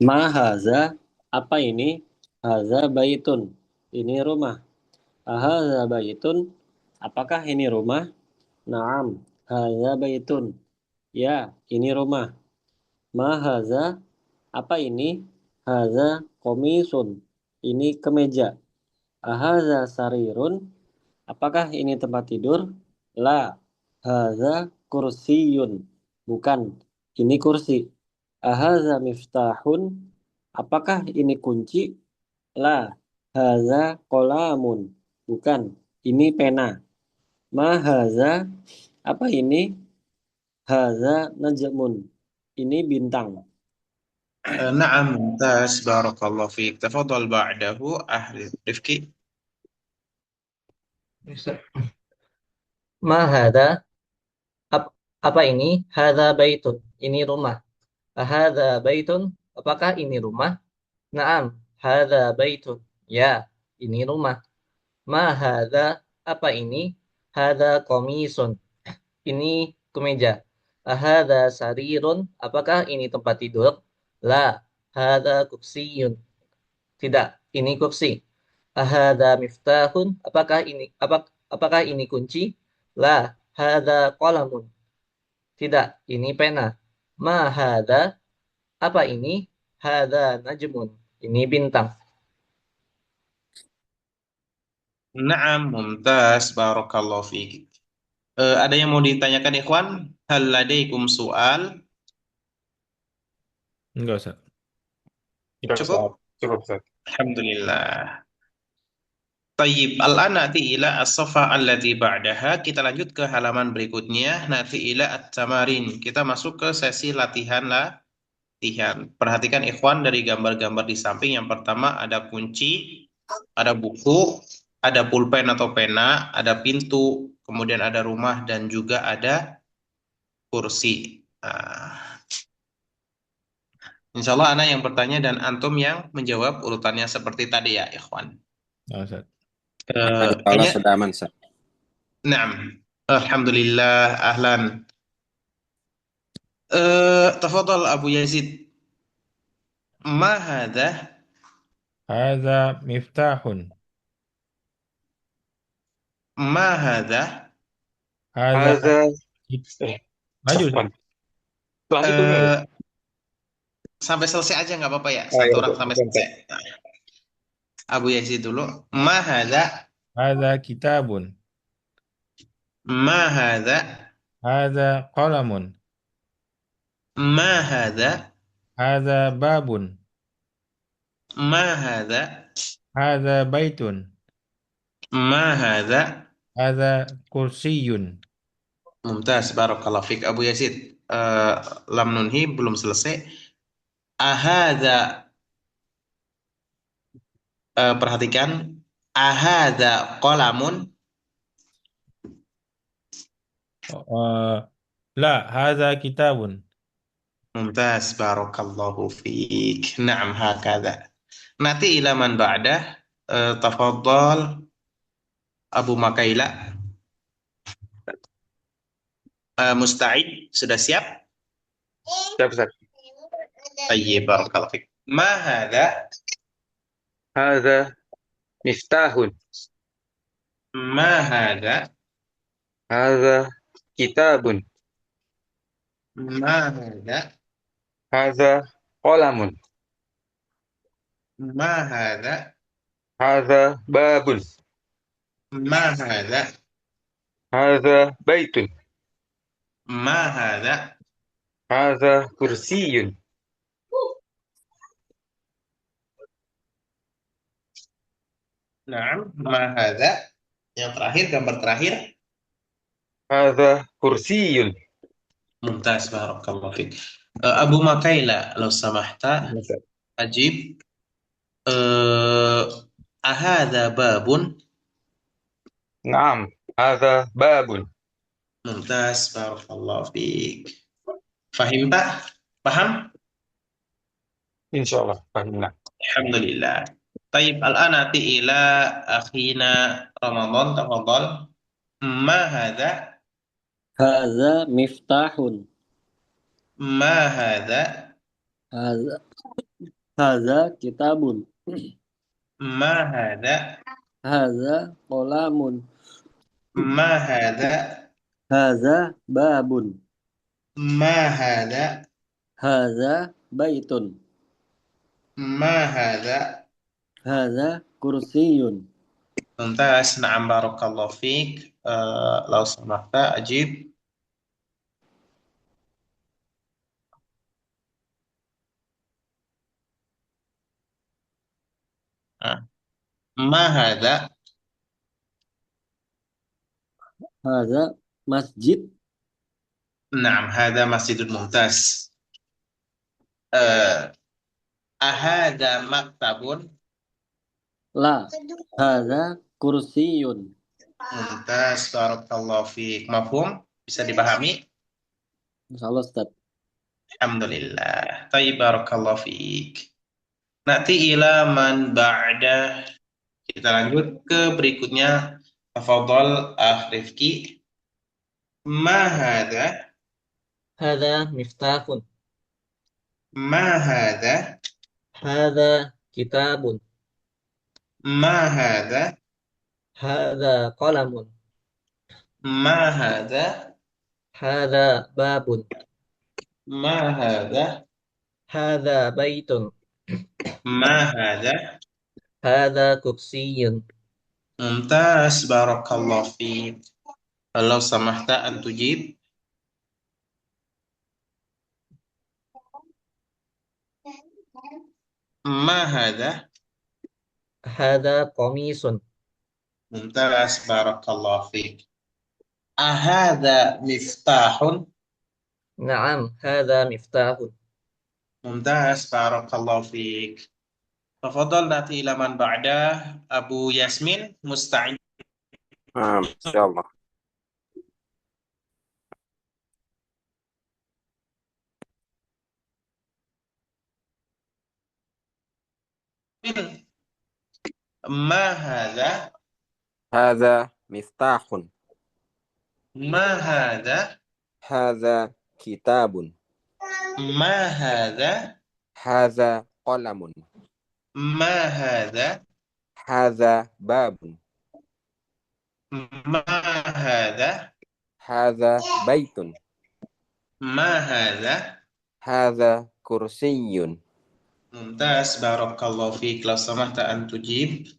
S5: Ma haza, apa ini? Haza baitun, ini rumah. Haza baitun, apakah ini rumah? Naam, haza baitun. Ya, ini rumah. Ma haza, apa ini? Hadza komisun. Ini kemeja. Ahadza sarirun. Apakah ini tempat tidur? La. Hadza kursiyun. Bukan. Ini kursi. Ahadza miftahun. Apakah ini kunci? La. Hadza qalamun. Bukan. Ini pena. Ma hadza. Apa ini? Hadza najmun. Ini bintang.
S1: نعم ممتاز بارك الله فيك تفضل بعده أهل رفقي.
S6: Ma hadza? Apa ini? Hadza baitun. Ini rumah. Ahadza baitun? Apakah ini rumah? Naam, hadza baitun. Ya, ini rumah. Ma hadza? Apa ini? Hadza komisun. Ini kemeja. Ahadza sarirun? Apakah ini tempat tidur? La, hadza kursiyun. Tidak, ini kursi. Ahadza miftahun? Apakah ini kunci? La, hadza qalamun. Tidak, ini pena. Ma hadza? Apa ini? Hadza najmun. Ini bintang.
S1: نعم ممتاز بارك الله فيك. Ada yang mau ditanyakan ikhwan? Hal ladaikum soal?
S2: Enggak, Ustaz.
S8: Tidak,
S1: Cukup?
S8: Ustaz. Cukup, Ustaz.
S1: Alhamdulillah. Tayyib, al-an nati ila as-safa allati ba'daha. Kita lanjut ke halaman berikutnya. Nati ila at-tamarin. Kita masuk ke sesi latihan. Perhatikan ikhwan dari gambar-gambar di samping. Yang pertama ada kunci, ada buku, ada pulpen atau pena, ada pintu, kemudian ada rumah dan juga ada kursi. Insya Allah Ana yang bertanya dan Antum yang menjawab urutannya seperti tadi ya ikhwan.
S2: Nah, Ustaz.
S5: Allah sudah aman, Ustaz.
S1: Naam. Alhamdulillah, ahlan. Tafadhal Abu Yazid. Ma hadha?
S2: Hadza miftahun.
S1: Ma hadha?
S2: Hadza
S8: Hadza.
S2: maju.
S8: Afwan. Langsung dulu.
S1: Sampai selesai aja nggak apa-apa ya.
S8: Oh,
S1: Satu
S8: iya,
S1: orang
S8: betul,
S1: sampai
S8: betul.
S1: selesai. Abu Yazid dulu. Ma hadha?
S2: Hadza kitabun.
S1: Ma hadha?
S2: Hadza qalamun.
S1: Ma hadha?
S2: Hadza babun.
S1: Ma hadha?
S2: Hadza baitun.
S1: Ma hadha?
S2: Hadza kursiyun.
S1: Mumtaz, barakallahu fik Abu Yazid. Lam nunhi belum selesai. Ahadha, perhatikan. Ahadha qalamun?
S2: La, hadza kitabun.
S1: Mumtaz, barakallahu fik. Naam, hakadha. Nanti ila man ba'dah. Tafadhal Abu Makaila. Musta'id, sudah siap?
S8: Siap, Ustaz.
S1: Tayyib, barakallahu fik. Ma hadha?
S8: Hadza miftahun.
S1: Ma hadha?
S8: Hadza kitabun.
S1: Ma hadha?
S8: Hadza qalamun.
S1: Ma hadha?
S8: Hadza babun.
S1: Ma hadha?
S8: Hadza baitun.
S1: Ma hadha?
S8: Hadza kursiyun.
S1: Naam, ma hadha? Yang terakhir, gambar terakhir.
S8: Hadza kursiyun.
S1: Mumtaz, barakallahu fik. Abu Makaila, law samahta,
S8: Ustaz.
S1: ajib. Ahadha babun?
S8: Naam, hadza babun.
S1: Mumtaz, barakallahu fik. Fahim tak? Paham?
S8: Insyaallah fahimna.
S1: Alhamdulillah. Taib, al-an nati ila akhina Ramadan, tafadhal. Ma hadha?
S5: Hadza miftahun.
S1: Ma hadha?
S5: Hadza kitabun.
S1: Ma hadha?
S5: Hadza qalamun.
S1: Ma hadha?
S5: Hadza babun.
S1: Ma hadha?
S5: Hadza baitun.
S1: Ma hadza.
S5: Hadza kursiyun.
S1: Mumtaz. Na'am barakallahu fiik. Lau samahta ajib. Ah. Ma hadza.
S5: Hadza masjid.
S1: Na'am, hadza masjidun mumtaz. Ahadza maktabun.
S5: La. Hadza kursiyun.
S1: Mumtaz, barakallahu fiik. Mafhum? Bisa dipahami?
S5: Insyaallah Ustaz.
S1: Alhamdulillah. Tayyib, barakallahu fiik. Nanti ila man ba'da. Kita lanjut ke berikutnya. Tafadhal Rifki. Ma hadza?
S6: Hadza miftahun.
S1: Ma hadza?
S6: Hadza kitabun.
S1: Ma hadza?
S6: Hadza qalamun.
S1: Ma hadza?
S6: Hadza babun.
S1: Ma hadza?
S6: Hadza baitun.
S1: Ma hadza?
S6: Hadza kursiyyun.
S1: Mumtaz, barakallahu fiik. Kalau samahta an tujib. Ma hadza?
S6: Hadza qamisun.
S1: Mumtaz, barakallahu fiik. Ahadza miftahun?
S6: Na'am, hadza miftahun.
S1: Mumtaz, barakallahu fiik. Tafadhal nanti ila man ba'da. Abu Yasmin, musta'id.
S9: Insyaallah.
S1: Ma hadza?
S9: Hadza miftahun.
S1: Ma hadza?
S9: Hadza kitabun.
S1: Ma hadza?
S9: Hadza qalamun.
S1: Ma hadza?
S9: Hadza babun.
S1: Ma hadza?
S9: Hadza baitun.
S1: Ma hadza?
S9: Hadza kursiyyun.
S1: Mumtaz, barakallahu fiik. Lau samahta an tujib.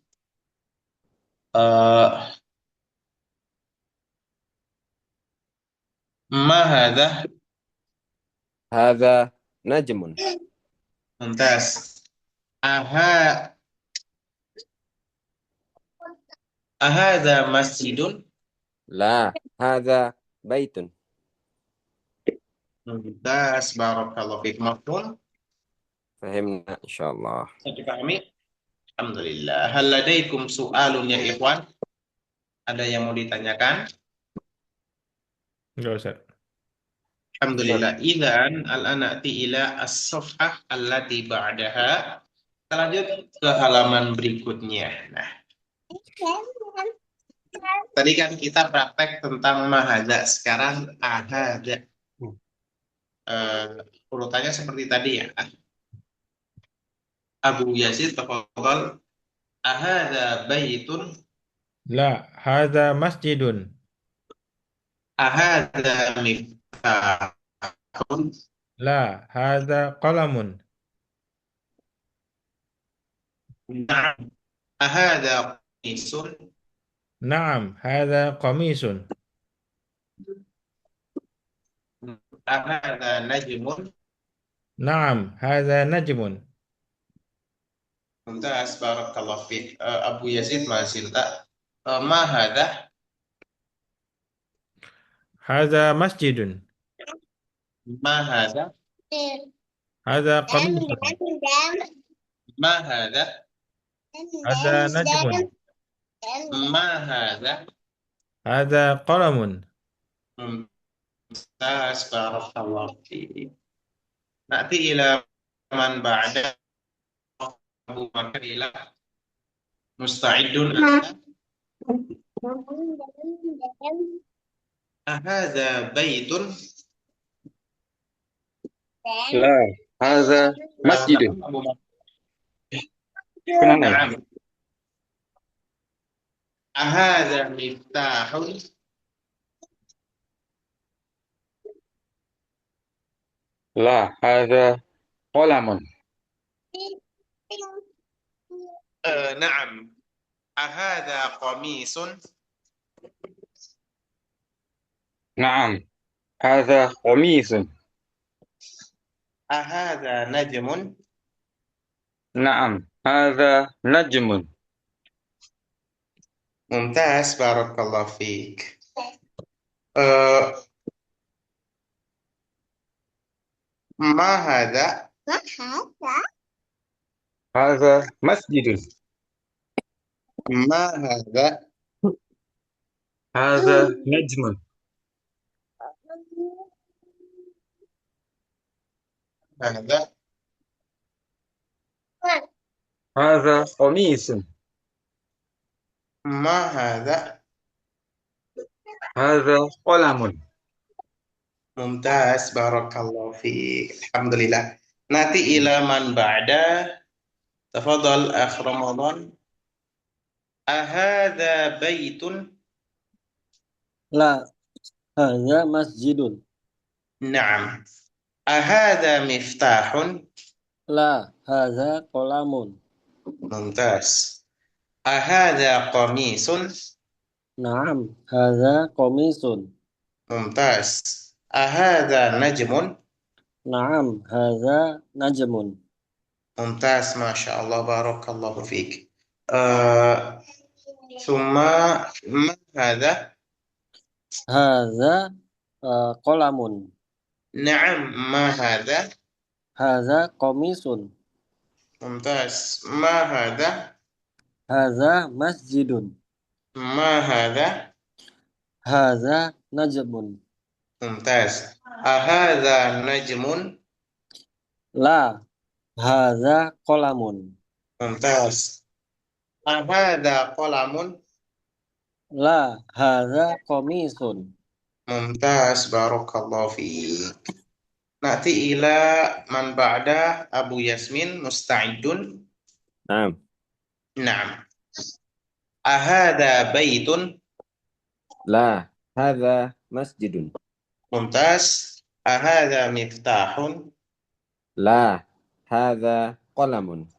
S1: Ma hadza?
S9: Hadza najmun.
S1: Mumtaz. Ahadza masjidun?
S9: La, hadza baitun.
S1: Mumtaz, barakallahu fiik. Mafhum?
S9: Fahimna insyaallah.
S1: Bisa dipahami? Alhamdulillah. Hal ladaikum su'alun ya ikhwan? Ada yang mau ditanyakan?
S2: Enggak Ustaz.
S1: Alhamdulillah. Idzan al-ana ila as-safhah allati ba'daha. Kita lanjut ke halaman berikutnya. Nah, tadi kan kita praktek tentang mahadza, sekarang ahadza. Urutannya seperti tadi ya. Abu Yazid, tafadhal. Ahadza baitun?
S2: La, hadza masjidun.
S1: Ahadza miftahun?
S2: La, hadza qalamun.
S1: Na'am. Ahadza qamisun?
S2: Na'am, hadza qamisun.
S1: Ahadza najmun?
S2: Na'am, hadza najmun.
S1: Mumtaz, barakallahu fiik. Abu Yazid ma zilta. Ma hadza?
S2: Hadza masjidun.
S1: Ma hadza?
S2: Hadza qamisun.
S1: Ma hadza?
S2: Hadza najmun.
S1: Ma hadza?
S2: Hadza qalamun.
S1: Mumtaz, barakallahu fiik. Nanti ila man ba'da. Abu Bakar ila musta'idun. Ahadza baitun?
S8: La, hadza masjidun.
S1: Abu Bakar.
S8: Kenapa?
S1: Na'am. Ahadza miftahun?
S8: La, hadza qalamun.
S1: نعم. أهذا قميص؟
S8: نعم هذا قميص.
S1: أهذا نجم؟
S8: نعم هذا نجم.
S1: ممتاز، بارك الله فيك. آه، ما هذا؟
S7: ما هذا؟
S8: هذا مسجد.
S1: ما هذا؟
S8: هذا نجم.
S1: هذا
S8: هذا قميص.
S1: ما هذا؟
S8: هذا قلم.
S1: ممتاز، بارك الله فيك. الحمد لله. نأتي إلى من بعده. تفضل أخ رمضان. أهذا بيت؟
S5: لا، هذا مسجد.
S1: نعم. أهذا مفتاح؟
S5: لا، هذا قلم.
S1: ممتاز. أهذا قميص؟
S5: نعم، هذا قميص.
S1: ممتاز. أهذا نجم؟
S5: نعم، هذا نجم.
S1: ممتاز، ما شاء الله، بارك الله فيك. ثم ما هذا؟
S5: هذا قلم.
S1: نعم. ما هذا؟
S5: هذا قميص.
S1: ممتاز. ما هذا؟
S5: هذا مسجد.
S1: ما هذا؟
S5: هذا نجم.
S1: ممتاز. أهذا نجم؟
S5: لا، هذا قلم.
S1: ممتاز. أهذا قلم؟
S5: لا، هذا قميص.
S1: ممتاز، بارك الله فيك. نأتي إلى من بعده. أبو ياسمين، مستعد؟
S9: نعم.
S1: نعم. أهذا بيت؟
S9: لا هذا مسجد.
S1: ممتاز. أهذا مفتاح؟
S9: لا هذا قلم.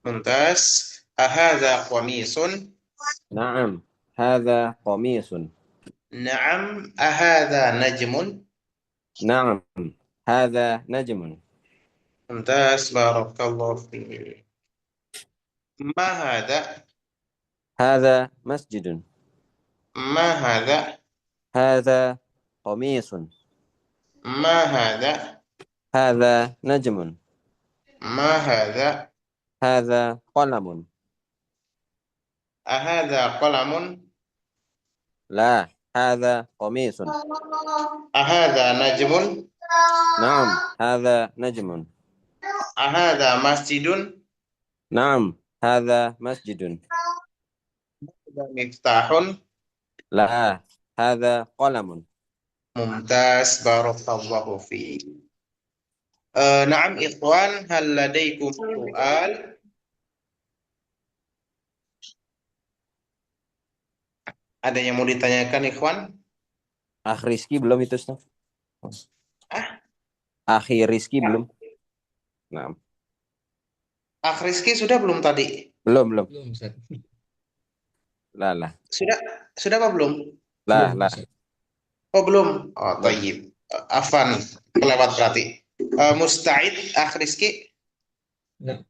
S1: ممتاز. أهذا قميص؟
S9: نعم هذا قميص.
S1: نعم. أهذا نجم؟
S9: نعم هذا نجم.
S1: ممتاز، بارك الله فيك. ما هذا؟
S9: هذا مسجد.
S1: ما هذا؟
S9: هذا قميص.
S1: ما هذا؟
S9: هذا نجم.
S1: ما هذا؟
S9: هذا قلم.
S1: أهذا قلم؟
S9: لا هذا قميص.
S1: أهذا نجم؟
S9: نعم هذا نجم.
S1: أهذا مسجد؟
S9: نعم هذا مسجد.
S1: هذا مفتاح؟
S9: لا هذا قلم.
S1: ممتاز، بارك الله فيك. نعم إخوان، هل لديكم سؤال؟ Ada yang mau ditanyakan, Ikhwan?
S9: Akhi Rizky belum itu, Ustaz?
S1: Ah?
S9: Akhi Rizky belum? Nah.
S1: Akh Rizky sudah belum tadi?
S9: Belum.
S6: Belum, Ustaz.
S9: Lah.
S1: Sudah apa belum?
S9: Lah.
S1: Oh, belum. Oh, tayyib. Afan, kelewat berarti. Musta'id, Akh Rizky?
S6: Nah.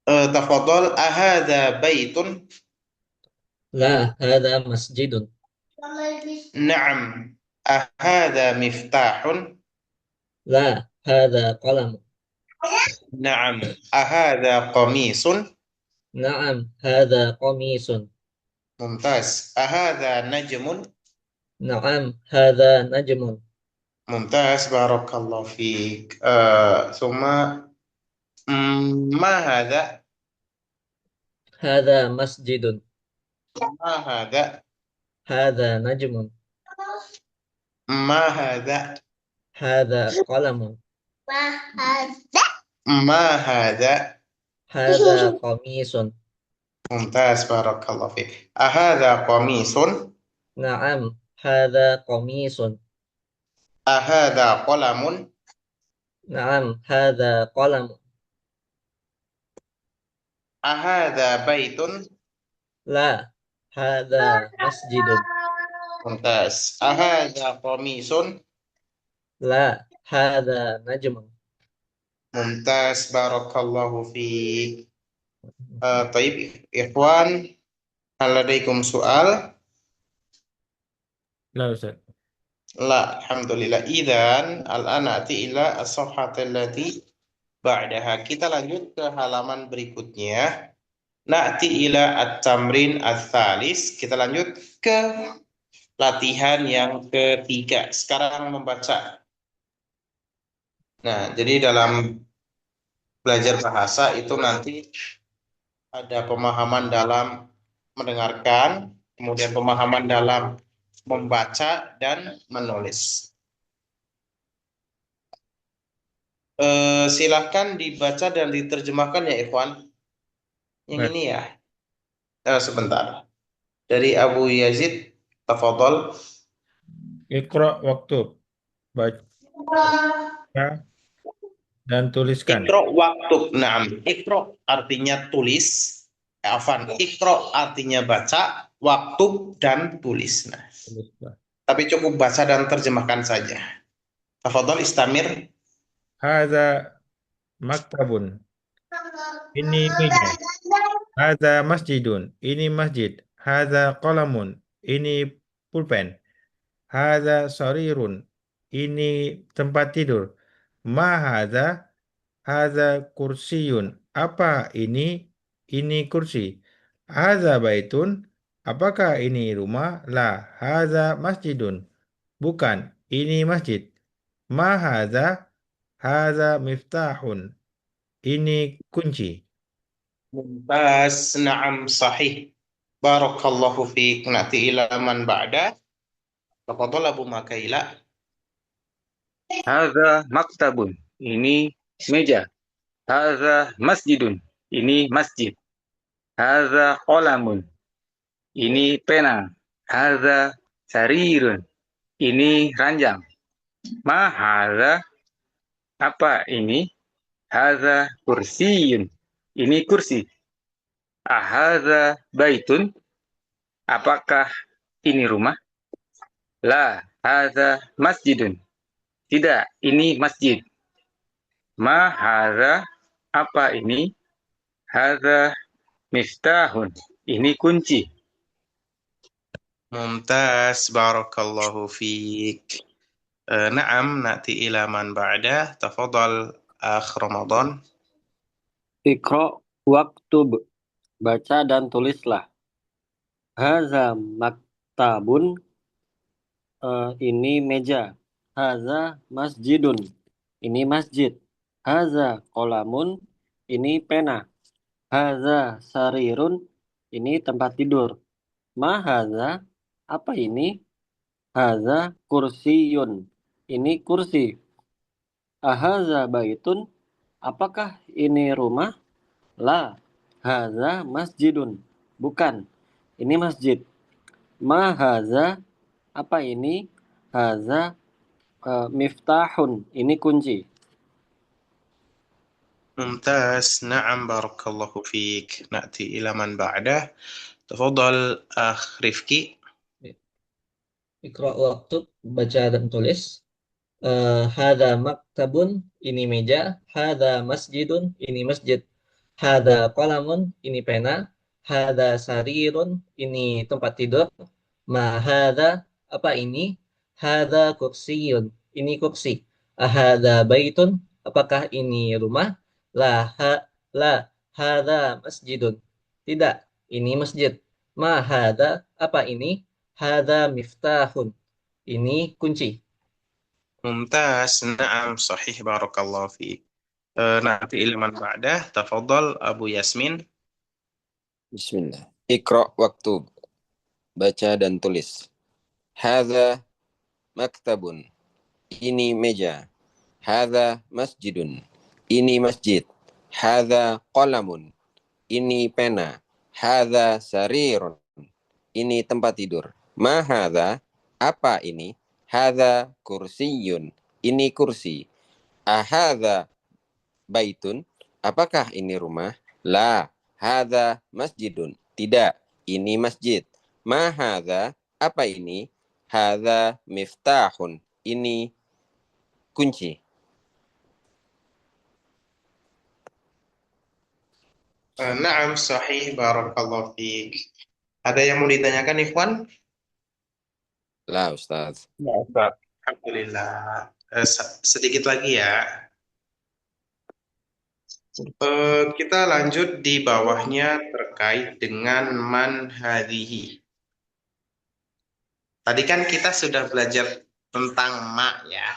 S1: Tafadhol, ahadha baitun?
S6: لا هذا مسجد.
S1: Naam. Ahadha miftahun?
S6: لا هذا قلم.
S1: Naam. Ahadha qamisun?
S6: نعم هذا قميص.
S1: Mumtaz. Ahadha najmun?
S6: نعم هذا نجم.
S1: Mumtaz, barakallahu fiik. Summa ma hadha?
S6: هذا مسجد.
S1: Ma hadha?
S6: هذا نجم.
S1: Ma hadha?
S6: هذا قلم.
S1: Ma hadha?
S6: هذا قميص.
S1: Mumtaz, barakallahu fiik. Ahadha qamisun?
S6: نعم هذا قميص.
S1: Ahadha qalamun?
S6: نعم هذا قلم.
S1: Ahadza baitun?
S6: La. Hadza masjidun.
S1: Mumtaz. Ahadza qamisun?
S6: La. Hadza najmun.
S1: Mumtaz. Barakallahu fiik. Taib, ikhwan, hal ladaikum soal?
S2: La Ustaz.
S1: La, alhamdulillah. Idzan al-ana ati ila as-safhati allati ba'daha. Kita lanjut ke halaman berikutnya. Na'ti ila at-tamrin ats-tsalis. Kita lanjut ke latihan yang ketiga. Sekarang membaca. Nah, jadi dalam belajar bahasa itu nanti ada pemahaman dalam mendengarkan, kemudian pemahaman dalam membaca dan menulis. Silahkan dibaca dan diterjemahkan ya Ikhwan. Yang
S2: Baik.
S1: ini ya. Sebentar. Dari Abu Yazid, tafadhol.
S2: Iqra waktu. Baca dan tuliskan.
S1: Iqra waktu. Naam. Iqra artinya tulis. Afan. Iqra artinya baca, waktu dan tulis. Nah,
S2: Tuliskan.
S1: tapi cukup baca dan terjemahkan saja. Tafadhol istamir.
S2: Hadza maktabun. Ini meja. Hadza masjidun. Ini masjid. Hadza qalamun. Ini pulpen. Hadza sarirun. Ini tempat tidur. Ma hadza? Hadza kursiyun. Apa ini? Ini kursi. Hadza baitun. Apakah ini rumah? La. Hadza masjidun. Bukan. Ini masjid. Ma hadza? Hadza miftahun. Ini kunci.
S1: Mumtaz, na'am, sahih. Barakallahu fiik. Na'ti ila man ba'da. Tafadhol Abu Makaila.
S8: Hadza maktabun. Ini meja. Hadza masjidun. Ini masjid. Hadza qalamun. Ini pena. Hadza sarirun. Ini ranjang. Ma hadza? Apa ini? Hadza kursiyun. Ini kursi. Ahadza baitun? Apakah ini rumah? La, hadza masjidun. Tidak, ini masjid. Ma hadza? Apa ini? Hadza miftahun. Ini kunci.
S1: Mumtaz, barakallahu fiik. Na'am, na'ti ila man ba'da. Tafadhol akh Ramadan.
S5: Iqra waktub. Baca dan tulislah. Haza maktabun. Ini meja. Haza masjidun. Ini masjid. Haza qalamun. Ini pena. Haza sarirun. Ini tempat tidur. Ma haza? Apa ini? Haza kursiyun. Ini kursi. Ahaza baitun? Apakah ini rumah? La. Haza masjidun. Bukan. Ini masjid. Ma haza? Apa ini? Haza miftahun. Ini kunci.
S1: Mumtaz, na'am, barakallahu fiik. Na'ti ila man ba'da. Tafadhol akh Rifki.
S6: Iqra waktu. Baca dan tulis. Hadza maktabun. Ini meja. Hadza masjidun. Ini masjid. Hadza qalamun. Ini pena. Hadza sarirun. Ini tempat tidur. Ma hadza? Apa ini? Hadza kursiyun. Ini kursi. Ahadza baitun? Apakah ini rumah? La. Hadza masjidun. Tidak, ini masjid. Ma hadza? Apa ini? Hadza miftahun. Ini kunci.
S1: Mumtaz, na'am, sahih, barakallahu fiik. Na'ti ila man ba'da. Tafadhol Abu Yasmin.
S9: Bismillah. Iqra waktu. Baca dan tulis. Hadza maktabun. Ini meja. Hadza masjidun. Ini masjid. Hadza qalamun. Ini pena. Hadza sarirun. Ini tempat tidur. Ma hadza? Apa ini? Hadza kursiyun. Ini kursi. Ahadza baitun? Apakah ini rumah? La. Hadza masjidun. Tidak, ini masjid. Ma hadza, apa ini? Hadza miftahun. Ini kunci.
S1: Naam, sahih, barakallahu fiik. Ada yang mau ditanyakan, Ikhwan?
S9: Lah, Ustaz.
S3: Ya, Ustaz.
S1: Alhamdulillah. Sedikit lagi ya. Kita lanjut di bawahnya terkait dengan man hadhihi. Tadi kan kita sudah belajar tentang ma ya.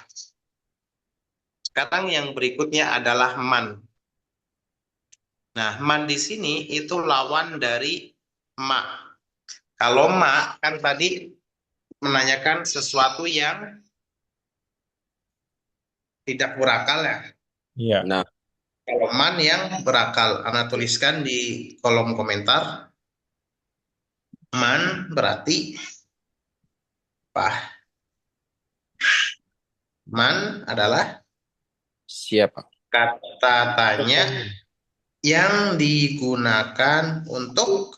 S1: Sekarang yang berikutnya adalah man. Nah, man di sini itu lawan dari ma. Kalau ma kan tadi menanyakan sesuatu yang tidak berakal ya.
S2: Iya.
S9: Nah,
S1: Kalau man yang berakal, Anda tuliskan di kolom komentar. Man berarti apa? Man adalah
S9: siapa?
S1: kata tanya yang digunakan untuk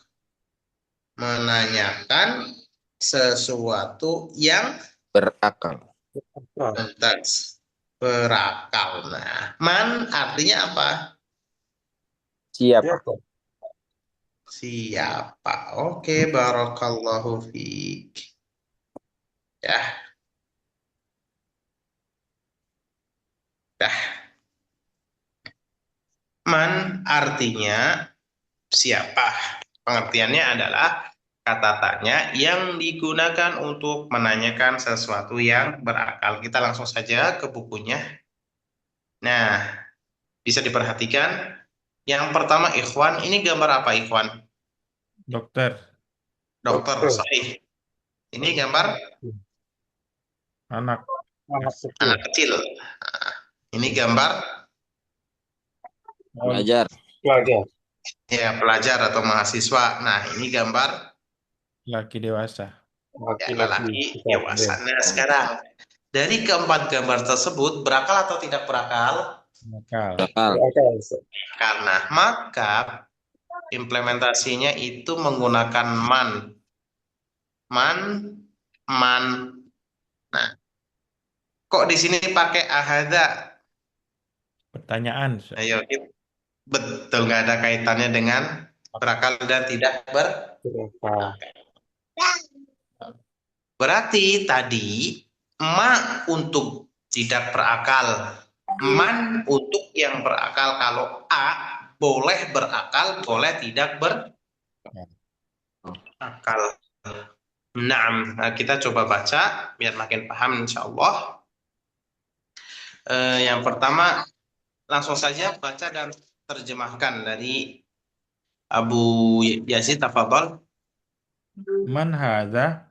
S1: menanyakan sesuatu yang
S9: Berakal.
S1: berakal. Nah, man artinya apa?
S9: Siapa?
S1: Siapa? Oke, barakallahu fiik. Ya. Dah. Man artinya siapa? Pengertiannya adalah kata tanya yang digunakan untuk menanyakan sesuatu yang berakal. Kita langsung saja ke bukunya. Nah, bisa diperhatikan. Yang pertama, Ikhwan. Ini gambar apa, Ikhwan?
S2: Dokter.
S1: Dokter, sahih. Ini gambar
S2: Anak.
S1: anak kecil. Nah, ini gambar
S9: Pelajar.
S1: ya pelajar atau mahasiswa. Nah, ini gambar
S2: Laki dewasa.
S1: laki dewasa. Nah, sekarang dari keempat gambar tersebut berakal atau tidak berakal?
S2: Berakal.
S1: Karena maka implementasinya itu menggunakan man. Nah, kok di sini pakai ahadza?
S2: Pertanyaan.
S1: Ayo, betul, nggak ada kaitannya dengan berakal dan tidak berakal. Berarti tadi ma untuk tidak berakal, man untuk yang berakal. Kalau a boleh berakal, boleh tidak berakal. Nah, kita coba baca biar makin paham insya Allah. Yang pertama langsung saja baca dan terjemahkan dari Abu Yazid, tafadhol.
S2: Man hadza?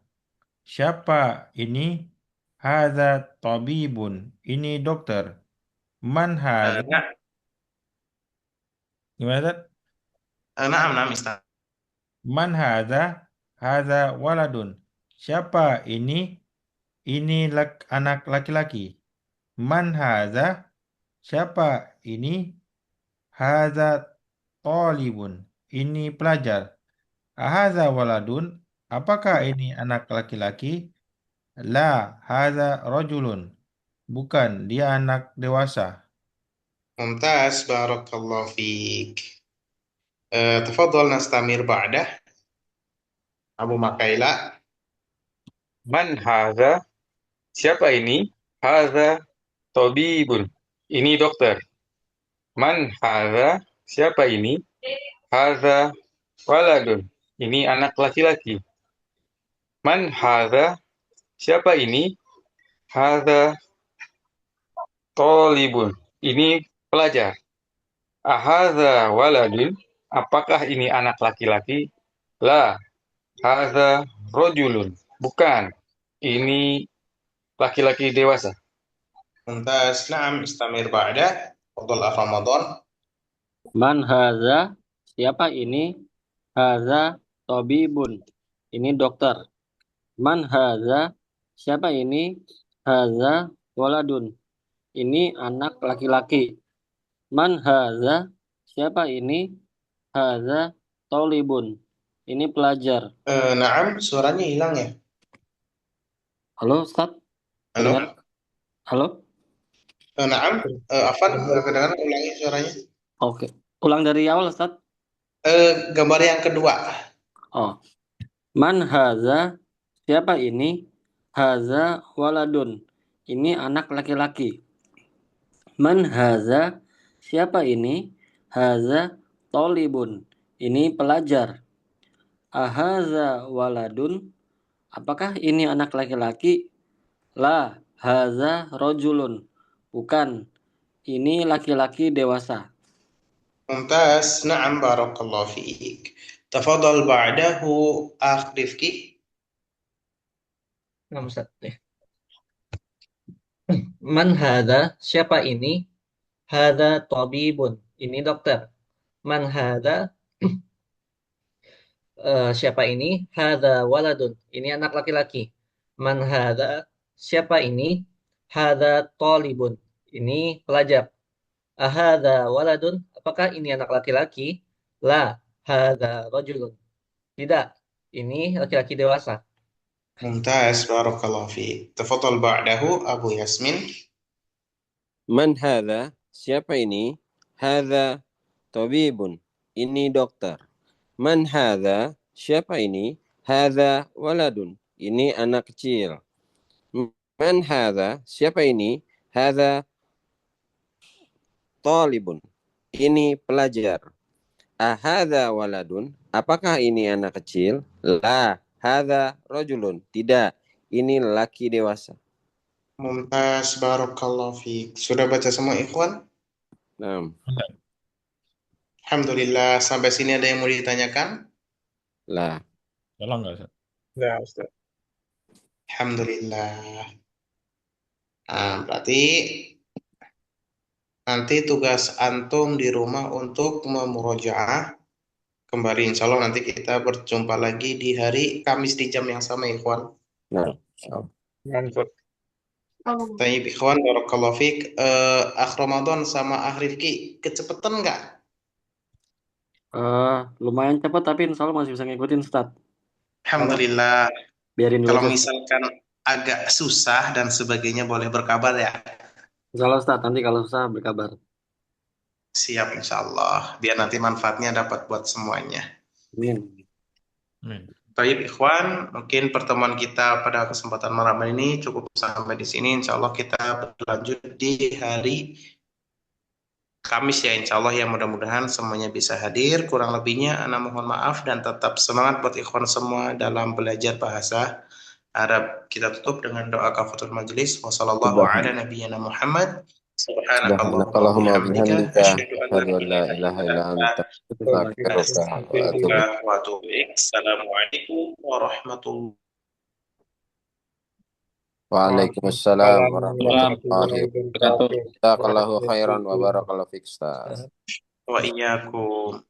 S2: Siapa ini? Hadza tabibun. Ini dokter. Man hadza? Gimana, Tad?
S1: Naam, Ustaz.
S2: Man hadza? Hadza waladun. Siapa ini? Ini anak laki-laki. Man hadza? Siapa ini? Hadza talibun. Ini pelajar. Hadza waladun. Apakah ini anak laki-laki? La, hadza rajulun. Bukan, dia anak dewasa.
S1: Mumtaz, barakallahu fiik. Tafadhol nastamir ba'dah. Abu Makaila.
S8: Man hadza? Siapa ini? Hadza tabibun. Ini dokter. Man hadza? Siapa ini? Hadza waladun. Ini anak laki-laki. Man hadza? Siapa ini? Hadza talibun. Ini pelajar. Ahadza waladun? Apakah ini anak laki-laki? La. Hadza rajulun. Bukan. Ini laki-laki dewasa.
S1: Mumtaz, naam, istamir ba'dah. Fadhol Ramadan.
S5: Man haza? Siapa ini? Haza tabibun. Ini dokter. Man haza? Siapa ini? Haza waladun. Ini anak laki-laki. Man haza? Siapa ini? Hadza tolibun. Ini pelajar.
S1: Naam, suaranya hilang ya?
S5: Halo, Ustaz?
S1: Halo?
S5: Dengar? Halo?
S1: Naam, Afan, kadang-kadang ulangi suaranya.
S5: Oke. Ulang dari awal, Ustaz.
S1: Gambar yang kedua.
S5: Oh. Man haza? Siapa ini? Haza waladun. Ini anak laki-laki. Man haza? Siapa ini? Haza tolibun. Ini pelajar. Ahaza waladun. Apakah ini anak laki-laki? La, haza rojulun. Bukan. Ini laki-laki dewasa.
S1: Mumtaz, na'am, barakallahu fiik. Tafadhal ba'dahu akh Rifki.
S6: Nah, Ustaz. Man hadza? Siapa ini? Hadza tabibun. Ini dokter. Man hadza? Siapa ini? Hadza waladun. Ini anak laki-laki. Man hadza? Siapa ini? Hadza talibun. Ini pelajar. Ahadza waladun? Apakah ini anak laki-laki? La, hadza rajulun. Tidak. Ini laki-laki dewasa.
S1: Mumtaz, barakallahu fiik. Tafadhal ba'dahu Abu Yasmin.
S9: Man hadza? Siapa ini? Hadza tabibun. Ini dokter. Man hadza? Siapa ini? Hadza waladun. Ini anak kecil. Man hadza? Siapa ini? Hadza talibun. Ini pelajar. Ahadza waladun? Apakah ini anak kecil? La, hadza rajulun. Tidak, ini laki dewasa.
S1: Mumtaz, barakallahu fiik. Sudah baca semua ikhwan?
S9: Nah,
S1: Alhamdulillah, sampai sini ada yang mau ditanyakan?
S9: lah.
S2: Tolong nggak, Ustaz?
S3: Ya, Ustaz.
S1: Alhamdulillah. Nah, berarti nanti tugas antum di rumah untuk memurojaah kembali. Insya Allah nanti kita berjumpa lagi di hari Kamis di jam yang sama, ikhwan.
S9: Nah,
S3: Mantap.
S1: Tayyib ikhwan, barakallahu fiik. Akh Ramadan sama Akh Rifki, kecepatan nggak?
S5: Lumayan cepat tapi insya Allah masih bisa ngikutin, Ustaz.
S1: Alhamdulillah.
S5: Biarin dulu
S1: Kalau
S5: aja.
S1: misalkan agak susah dan sebagainya boleh berkabar ya.
S5: Insya Allah, Ustaz. Nanti kalau susah berkabar.
S1: Siap insya Allah. Biar nanti manfaatnya dapat buat semuanya.
S5: Amin.
S2: Amin.
S1: Baik ikhwan, mungkin pertemuan kita pada kesempatan malam ini cukup sampai di sini. Insya Allah kita berlanjut di hari Kamis ya, insya Allah, ya mudah-mudahan semuanya bisa hadir. Kurang lebihnya ana mohon maaf dan tetap semangat buat ikhwan semua dalam belajar bahasa Arab. Kita tutup dengan doa kafatul majlis. Wassallallahu ala nabiyyina Muhammad.
S9: Subhanakallahumma bihamdika
S1: asyhadu an
S9: asyhadu an la ilaha illa anta astaghfiruka wa atubu ilaik.
S1: wa atubu ilaik. Assalamualaikum warahmatullahi
S9: Waalaikumsalam warahmatullahi
S3: wabarakatuh.
S9: wabarakatuh. Jazakallahu khairan wa barakallahu fik, Ustaz.
S1: wa iyyakum.